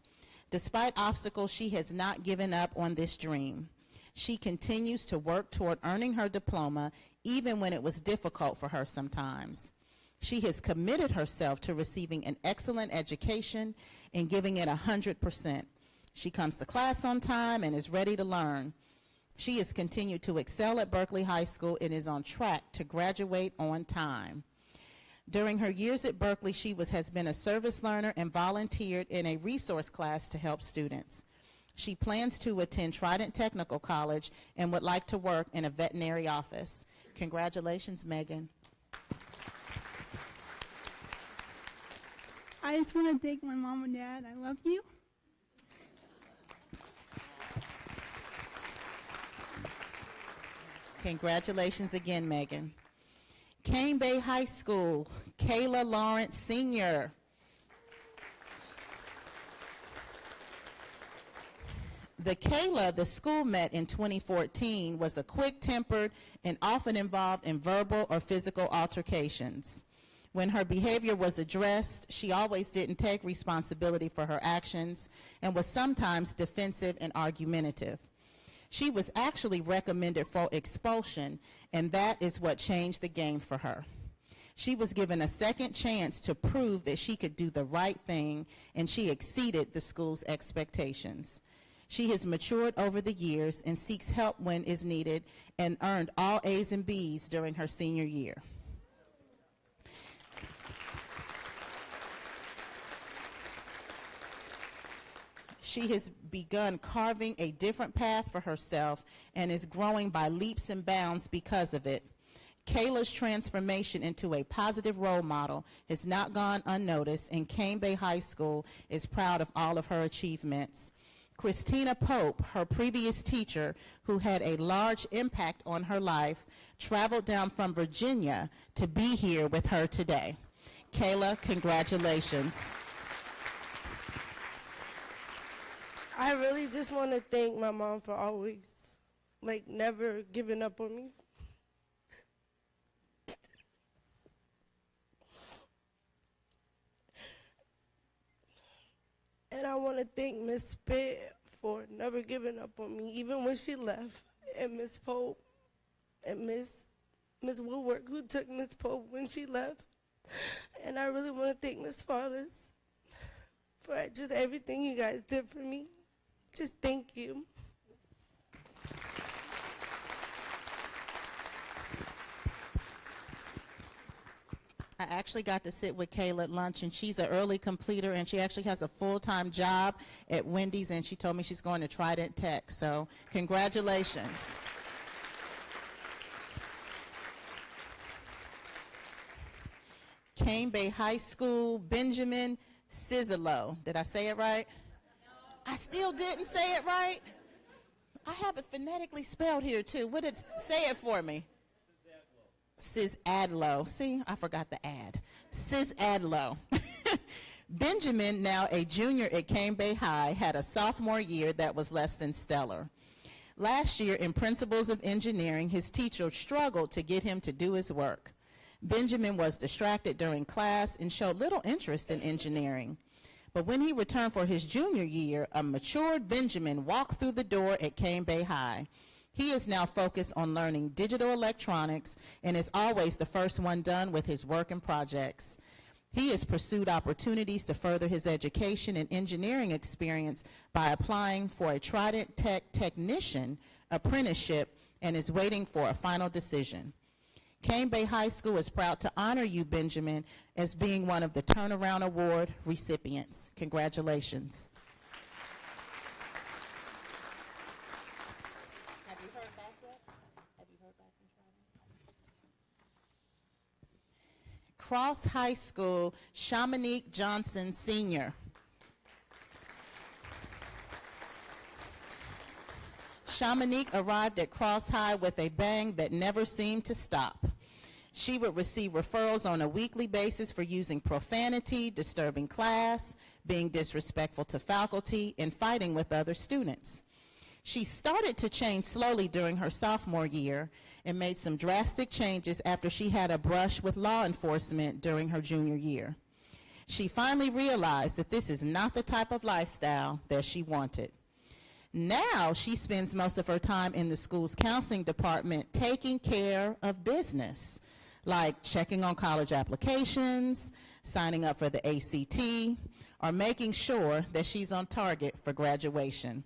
Despite obstacles, she has not given up on this dream. She continues to work toward earning her diploma, even when it was difficult for her sometimes. She has committed herself to receiving an excellent education and giving it 100%. She comes to class on time and is ready to learn. She has continued to excel at Berkeley High School and is on track to graduate on time. During her years at Berkeley, she has been a service learner and volunteered in a resource class to help students. She plans to attend Trident Technical College and would like to work in a veterinary office. Congratulations, Megan. I just want to thank my mom and dad. I love you. Congratulations again, Megan. Cane Bay High School, Kayla Lawrence Sr. The Kayla the school met in 2014 was a quick-tempered and often involved in verbal or physical altercations. When her behavior was addressed, she always didn't take responsibility for her actions and was sometimes defensive and argumentative. She was actually recommended for expulsion, and that is what changed the game for her. She was given a second chance to prove that she could do the right thing, and she exceeded the school's expectations. She has matured over the years and seeks help when is needed and earned all A's and B's during her senior year. She has begun carving a different path for herself and is growing by leaps and bounds because of it. Kayla's transformation into a positive role model has not gone unnoticed, and Cane Bay High School is proud of all of her achievements. Christina Pope, her previous teacher, who had a large impact on her life, traveled down from Virginia to be here with her today. Kayla, congratulations. I really just want to thank my mom for always, never giving up on me. And I want to thank Miss Spitt for never giving up on me, even when she left, and Miss Pope and Miss Woodward, who took Miss Pope when she left. And I really want to thank Miss Farless for just everything you guys did for me. Just thank you. I actually got to sit with Kayla at lunch, and she's an early completer, and she actually has a full-time job at Wendy's, and she told me she's going to Trident Tech. So congratulations. Cane Bay High School, Benjamin Cizelo. Did I say it right? I still didn't say it right? I have it phonetically spelled here, too. What did it say it for me? Cizadlo. See, I forgot the ad. Cizadlo. Benjamin, now a junior at Cane Bay High, had a sophomore year that was less than stellar. Last year, in Principles of Engineering, his teacher struggled to get him to do his work. Benjamin was distracted during class and showed little interest in engineering. But when he returned for his junior year, a matured Benjamin walked through the door at Cane Bay High. He is now focused on learning digital electronics and is always the first one done with his work and projects. He has pursued opportunities to further his education and engineering experience by applying for a Trident Tech technician apprenticeship and is waiting for a final decision. Cane Bay High School is proud to honor you, Benjamin, as being one of the Turnaround Award recipients. Congratulations. Have you heard back yet? Have you heard back from Trident? Cross High School, Shamanique Johnson, Sr. Shamanique arrived at Cross High with a bang that never seemed to stop. She would receive referrals on a weekly basis for using profanity, disturbing class, being disrespectful to faculty, and fighting with other students. She started to change slowly during her sophomore year and made some drastic changes after she had a brush with law enforcement during her junior year. She finally realized that this is not the type of lifestyle that she wanted. Now she spends most of her time in the school's counseling department taking care of business, like checking on college applications, signing up for the ACT, or making sure that she's on target for graduation.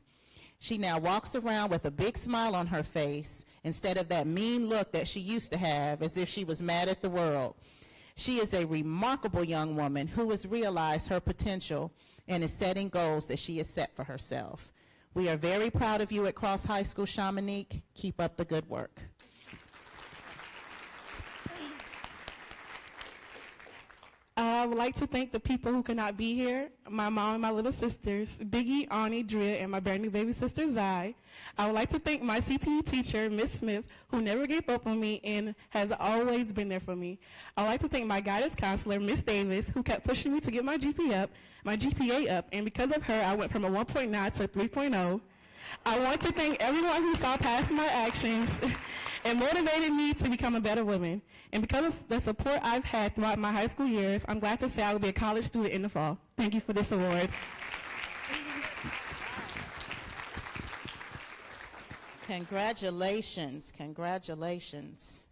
She now walks around with a big smile on her face instead of that mean look that she used to have as if she was mad at the world. She is a remarkable young woman who has realized her potential and is setting goals that she has set for herself. We are very proud of you at Cross High School, Shamanique. Keep up the good work. I would like to thank the people who could not be here, my mom and my little sisters, Biggie, Arnie, Drea, and my brand new baby sister, Zai. I would like to thank my CTE teacher, Miss Smith, who never gave up on me and has always been there for me. I would like to thank my guidance counselor, Miss Davis, who kept pushing me to get my GPA up, and because of her, I went from a 1.9 to a 3.0. I want to thank everyone who saw past my actions and motivated me to become a better woman. And because of the support I've had throughout my high school years, I'm glad to say I will be a college student in the fall. Thank you for this award. Congratulations, congratulations.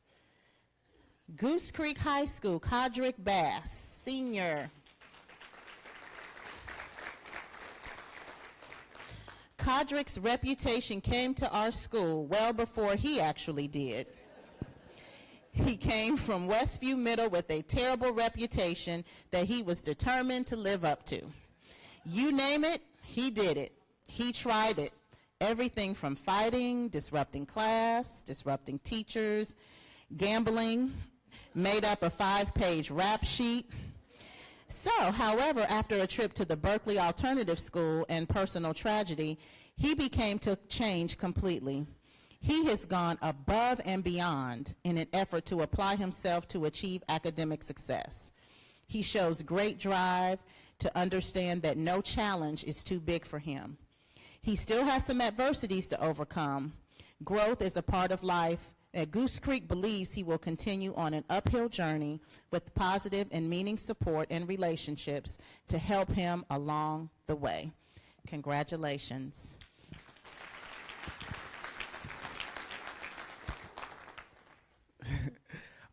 Goose Creek High School, Codrick Bass, senior. Codrick's reputation came to our school well before he actually did. He came from Westview Middle with a terrible reputation that he was determined to live up to. You name it, he did it. He tried it. Everything from fighting, disrupting class, disrupting teachers, gambling, made up a 5-page rap sheet. So, however, after a trip to the Berkeley Alternative School and personal tragedy, he became to change completely. He has gone above and beyond in an effort to apply himself to achieve academic success. He shows great drive to understand that no challenge is too big for him. He still has some adversities to overcome. Growth is a part of life. At Goose Creek believes he will continue on an uphill journey with positive and meaning support and relationships to help him along the way. Congratulations.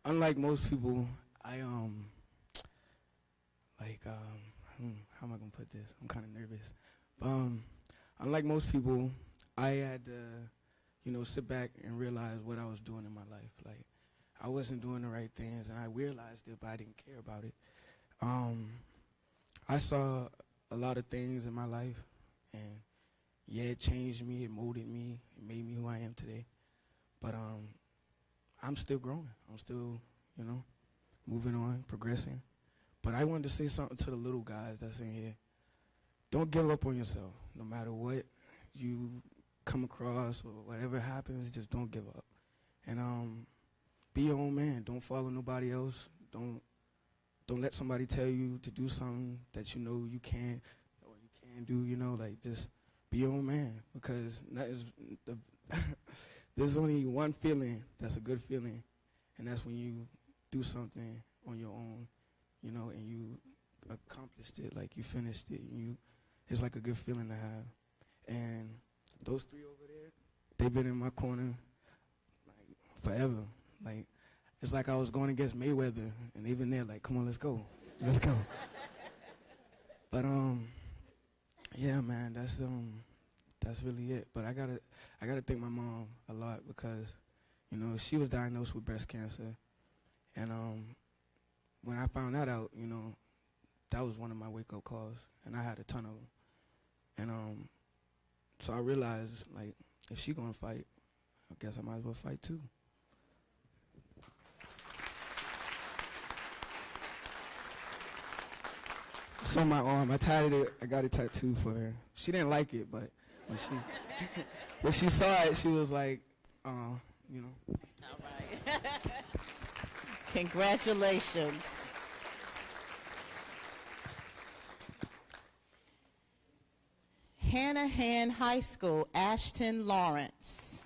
Unlike most people, how am I gonna put this? I'm kind of nervous. Unlike most people, I had to, sit back and realize what I was doing in my life. Like, I wasn't doing the right things, and I realized it, but I didn't care about it. I saw a lot of things in my life, and yeah, it changed me, it molded me, it made me who I am today. But I'm still growing. I'm still, moving on, progressing. But I wanted to say something to the little guys that's in here. Don't give up on yourself. No matter what you come across or whatever happens, just don't give up. And be your own man. Don't follow nobody else. Don't let somebody tell you to do something that you know you can or you can't do. Just be your own man, because there's only one feeling that's a good feeling, and that's when you do something on your own, and you accomplished it, like you finished it, and it's like a good feeling to have. And those three over there, they've been in my corner like forever. Like, it's like I was going against Mayweather, and even they're like, come on, let's go. Let's go. But yeah, man, that's really it. But I gotta thank my mom a lot, because, she was diagnosed with breast cancer. And when I found that out, that was one of my wake-up calls, and I had a ton of them. And so I realized, like, if she gonna fight, I guess I might as well fight too. So my arm, I tied it. I got it tattooed for her. She didn't like it, but when she saw it, she was like, All right. Congratulations. Hanahan High School, Ashton Lawrence.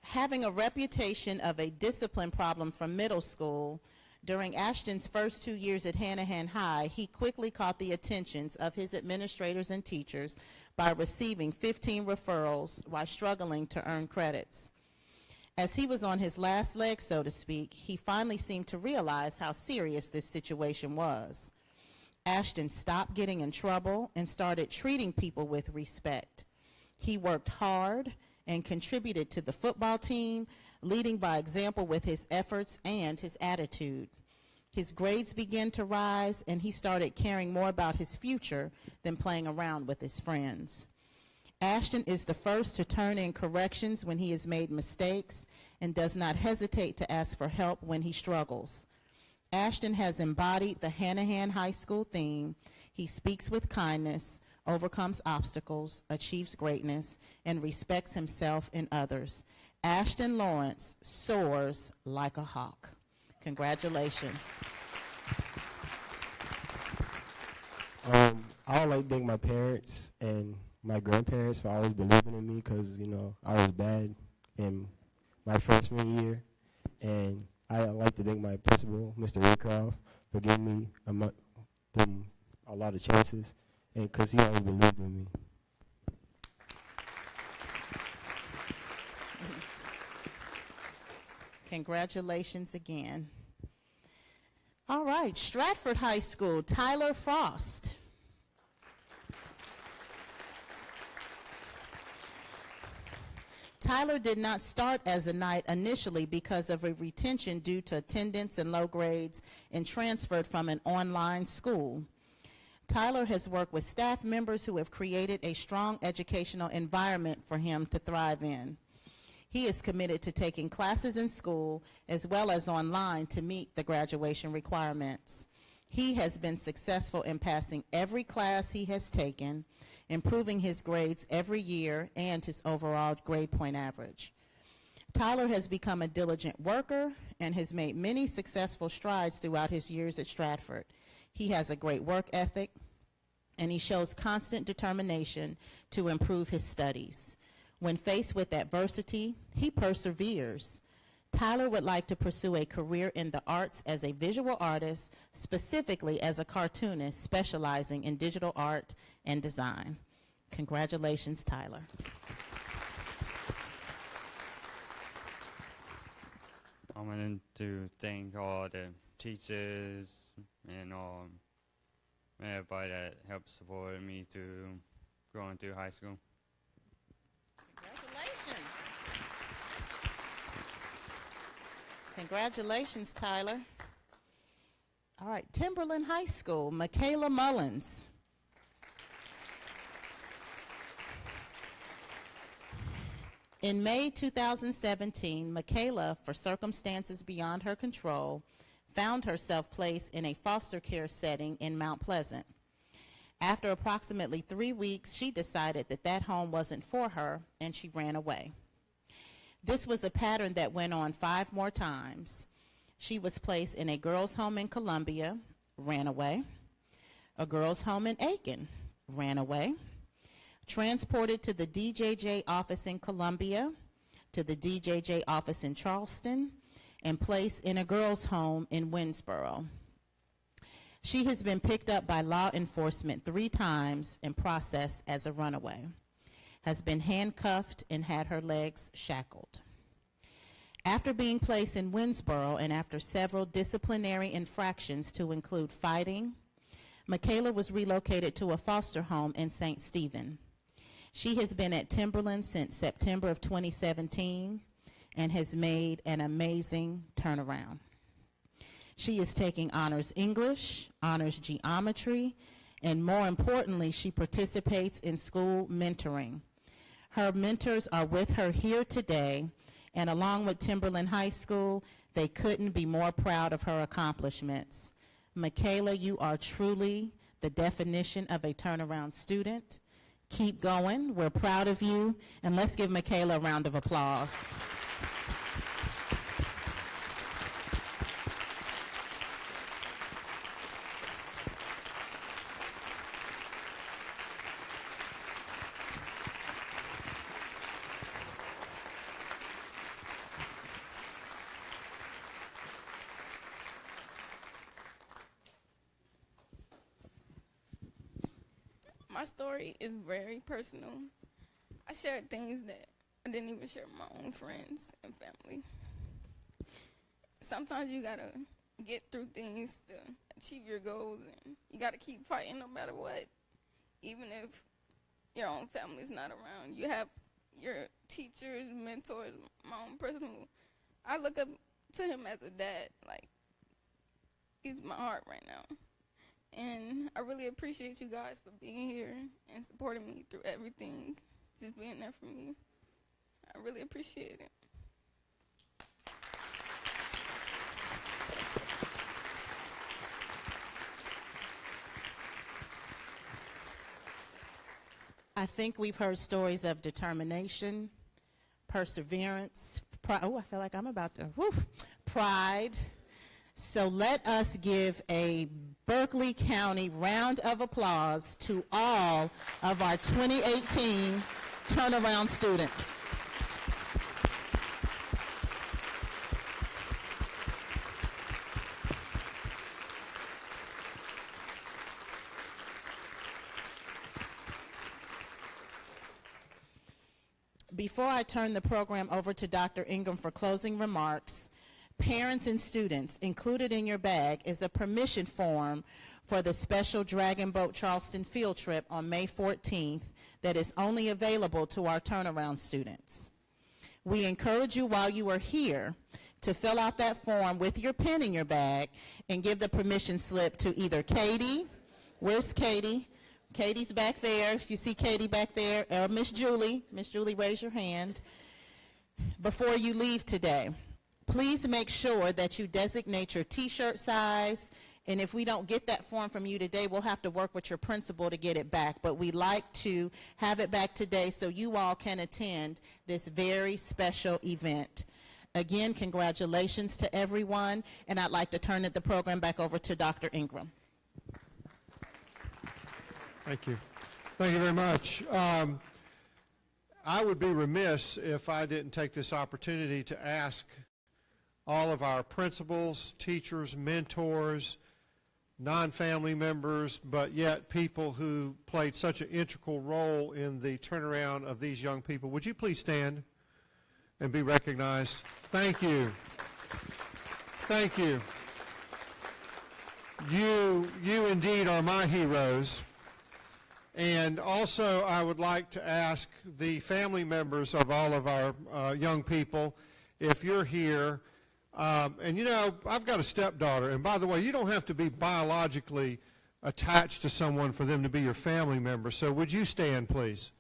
Having a reputation of a discipline problem from middle school, during Ashton's first 2 years at Hanahan High, he quickly caught the attentions of his administrators and teachers by receiving 15 referrals while struggling to earn credits. As he was on his last leg, so to speak, he finally seemed to realize how serious this situation was. Ashton stopped getting in trouble and started treating people with respect. He worked hard and contributed to the football team, leading by example with his efforts and his attitude. His grades began to rise, and he started caring more about his future than playing around with his friends. Ashton is the first to turn in corrections when he has made mistakes and does not hesitate to ask for help when he struggles. Ashton has embodied the Hanahan High School theme. He speaks with kindness, overcomes obstacles, achieves greatness, and respects himself and others. Ashton Lawrence soars like a hawk. Congratulations. I would like to thank my parents and my grandparents for always believing in me because, you know, I was bad in my freshman year. And I like to thank my principal, Mr. Raycroft, for giving me a lot of chances and because he always believed in me. Congratulations again. All right, Stratford High School, Tyler Frost. Tyler did not start as a Knight initially because of a retention due to attendance and low grades and transferred from an online school. Tyler has worked with staff members who have created a strong educational environment for him to thrive in. He is committed to taking classes in school as well as online to meet the graduation requirements. He has been successful in passing every class he has taken, improving his grades every year and his overall grade point average. Tyler has become a diligent worker and has made many successful strides throughout his years at Stratford. He has a great work ethic, and he shows constant determination to improve his studies. When faced with adversity, he perseveres. Tyler would like to pursue a career in the arts as a visual artist, specifically as a cartoonist specializing in digital art and design. Congratulations, Tyler. I wanted to thank all the teachers and everybody that helped support me to going through high school. Congratulations. Congratulations, Tyler. All right, Timberland High School, Michaela Mullins. In May 2017, Michaela, for circumstances beyond her control, found herself placed in a foster care setting in Mount Pleasant. After approximately 3 weeks, she decided that that home wasn't for her, and she ran away. This was a pattern that went on 5 more times. She was placed in a girls' home in Columbia, ran away. A girls' home in Aiken, ran away. Transported to the DJJ office in Columbia, to the DJJ office in Charleston, and placed in a girls' home in Winsboro. She has been picked up by law enforcement 3 times and processed as a runaway, has been handcuffed and had her legs shackled. After being placed in Winsboro and after several disciplinary infractions to include fighting, Michaela was relocated to a foster home in St. Stephen. She has been at Timberland since September of 2017 and has made an amazing turnaround. She is taking honors English, honors geometry, and more importantly, she participates in school mentoring. Her mentors are with her here today, and along with Timberland High School, they couldn't be more proud of her accomplishments. Michaela, you are truly the definition of a turnaround student. Keep going. We're proud of you, and let's give Michaela a round of applause. My story is very personal. I shared things that I didn't even share with my own friends and family. Sometimes you gotta get through things to achieve your goals, and you gotta keep fighting no matter what. Even if your own family's not around, you have your teachers, mentors, my own personal. I look up to him as a dad. Like, he's my heart right now. And I really appreciate you guys for being here and supporting me through everything, just being there for me. I really appreciate it. I think we've heard stories of determination, perseverance, I feel like I'm about to, pride. So let us give a Berkeley County round of applause to all of our 2018 turnaround students. Before I turn the program over to Dr. Ingram for closing remarks, parents and students, included in your bag is a permission form for the special Dragon Boat Charleston field trip on May 14th that is only available to our turnaround students. We encourage you while you are here to fill out that form with your pen in your bag and give the permission slip to either Katie. Where's Katie? Katie's back there. You see Katie back there. Miss Julie. Miss Julie, raise your hand. Before you leave today, please make sure that you designate your t-shirt size, and if we don't get that form from you today, we'll have to work with your principal to get it back. But we'd like to have it back today so you all can attend this very special event. Again, congratulations to everyone, and I'd like to turn the program back over to Dr. Ingram. Thank you. Thank you very much. I would be remiss if I didn't take this opportunity to ask all of our principals, teachers, mentors, non-family members, but yet people who played such an integral role in the turnaround of these young people. Would you please stand and be recognized? Thank you. Thank you. You indeed are my heroes. And also, I would like to ask the family members of all of our young people, if you're here, and you know, I've got a stepdaughter, and by the way, you don't have to be biologically attached to someone for them to be your family member, so would you stand, please,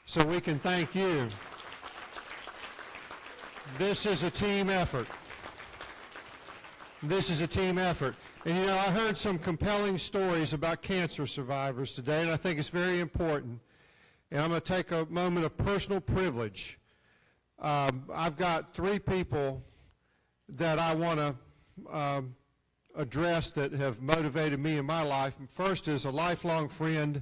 so we can thank you. This is a team effort. This is a team effort. And you know, I heard some compelling stories about cancer survivors today, and I think it's very important. And I'm going to take a moment of personal privilege. I've got 3 people that I want to address that have motivated me in my life. First is a lifelong friend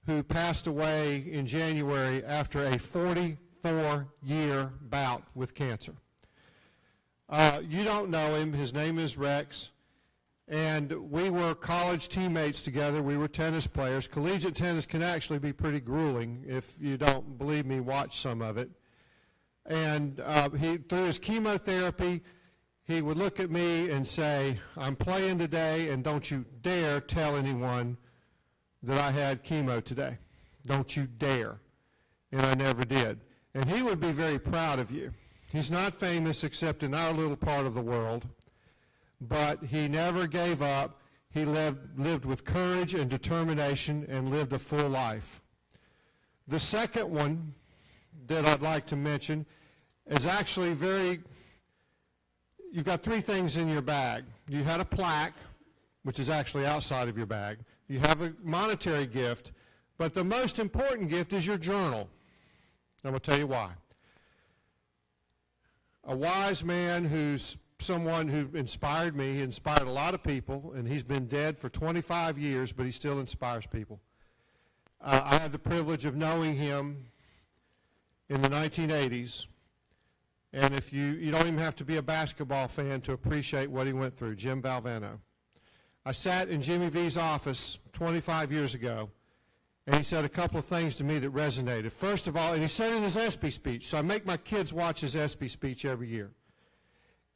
who passed away in January after a 44-year bout with cancer. You don't know him. His name is Rex. And we were college teammates together. We were tennis players. Collegiate tennis can actually be pretty grueling. If you don't believe me, watch some of it. And through his chemotherapy, he would look at me and say, "I'm playing today, and don't you dare tell anyone that I had chemo today. Don't you dare." And I never did. And he would be very proud of you. He's not famous except in our little part of the world. But he never gave up. He lived with courage and determination and lived a full life. The second one that I'd like to mention is actually you've got 3 things in your bag. You had a plaque, which is actually outside of your bag. You have a monetary gift, but the most important gift is your journal. I'm going to tell you why. A wise man who's someone who inspired me, he inspired a lot of people, and he's been dead for 25 years, but he still inspires people. I had the privilege of knowing him in the 1980s, and if you don't even have to be a basketball fan to appreciate what he went through, Jim Valvano. I sat in Jimmy V's office 25 years ago, and he said a couple of things to me that resonated. First of all, and he said in his ESPY speech, so I make my kids watch his ESPY speech every year.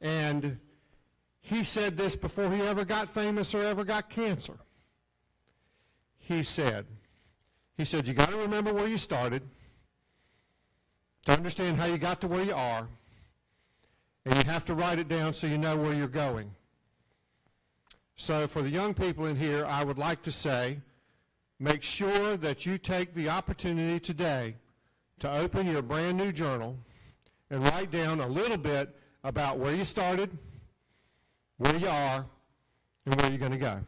And he said this before he ever got famous or ever got cancer. He said, you got to remember where you started, to understand how you got to where you are, and you have to write it down so you know where you're going. So for the young people in here, I would like to say, make sure that you take the opportunity today to open your brand new journal and write down a little bit about where you started, where you are, and where you're going to go.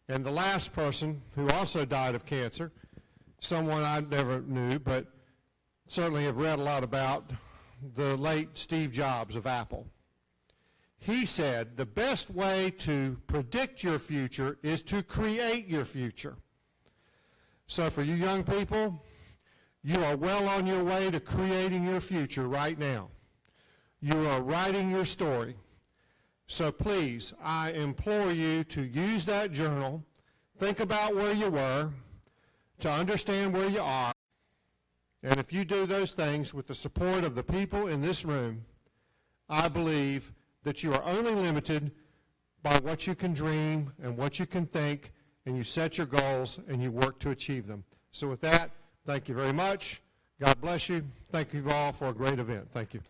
And the last person who also died of cancer, someone I never knew, but certainly have read a lot about, the late Steve Jobs of Apple. He said the best way to predict your future is to create your future. So for you young people, you are well on your way to creating your future right now. You are writing your story. So please, I implore you to use that journal, think about where you were, to understand where you are, and if you do those things with the support of the people in this room, I believe that you are only limited by what you can dream and what you can think, and you set your goals and you work to achieve them. So with that, thank you very much. God bless you. Thank you all for a great event. Thank you.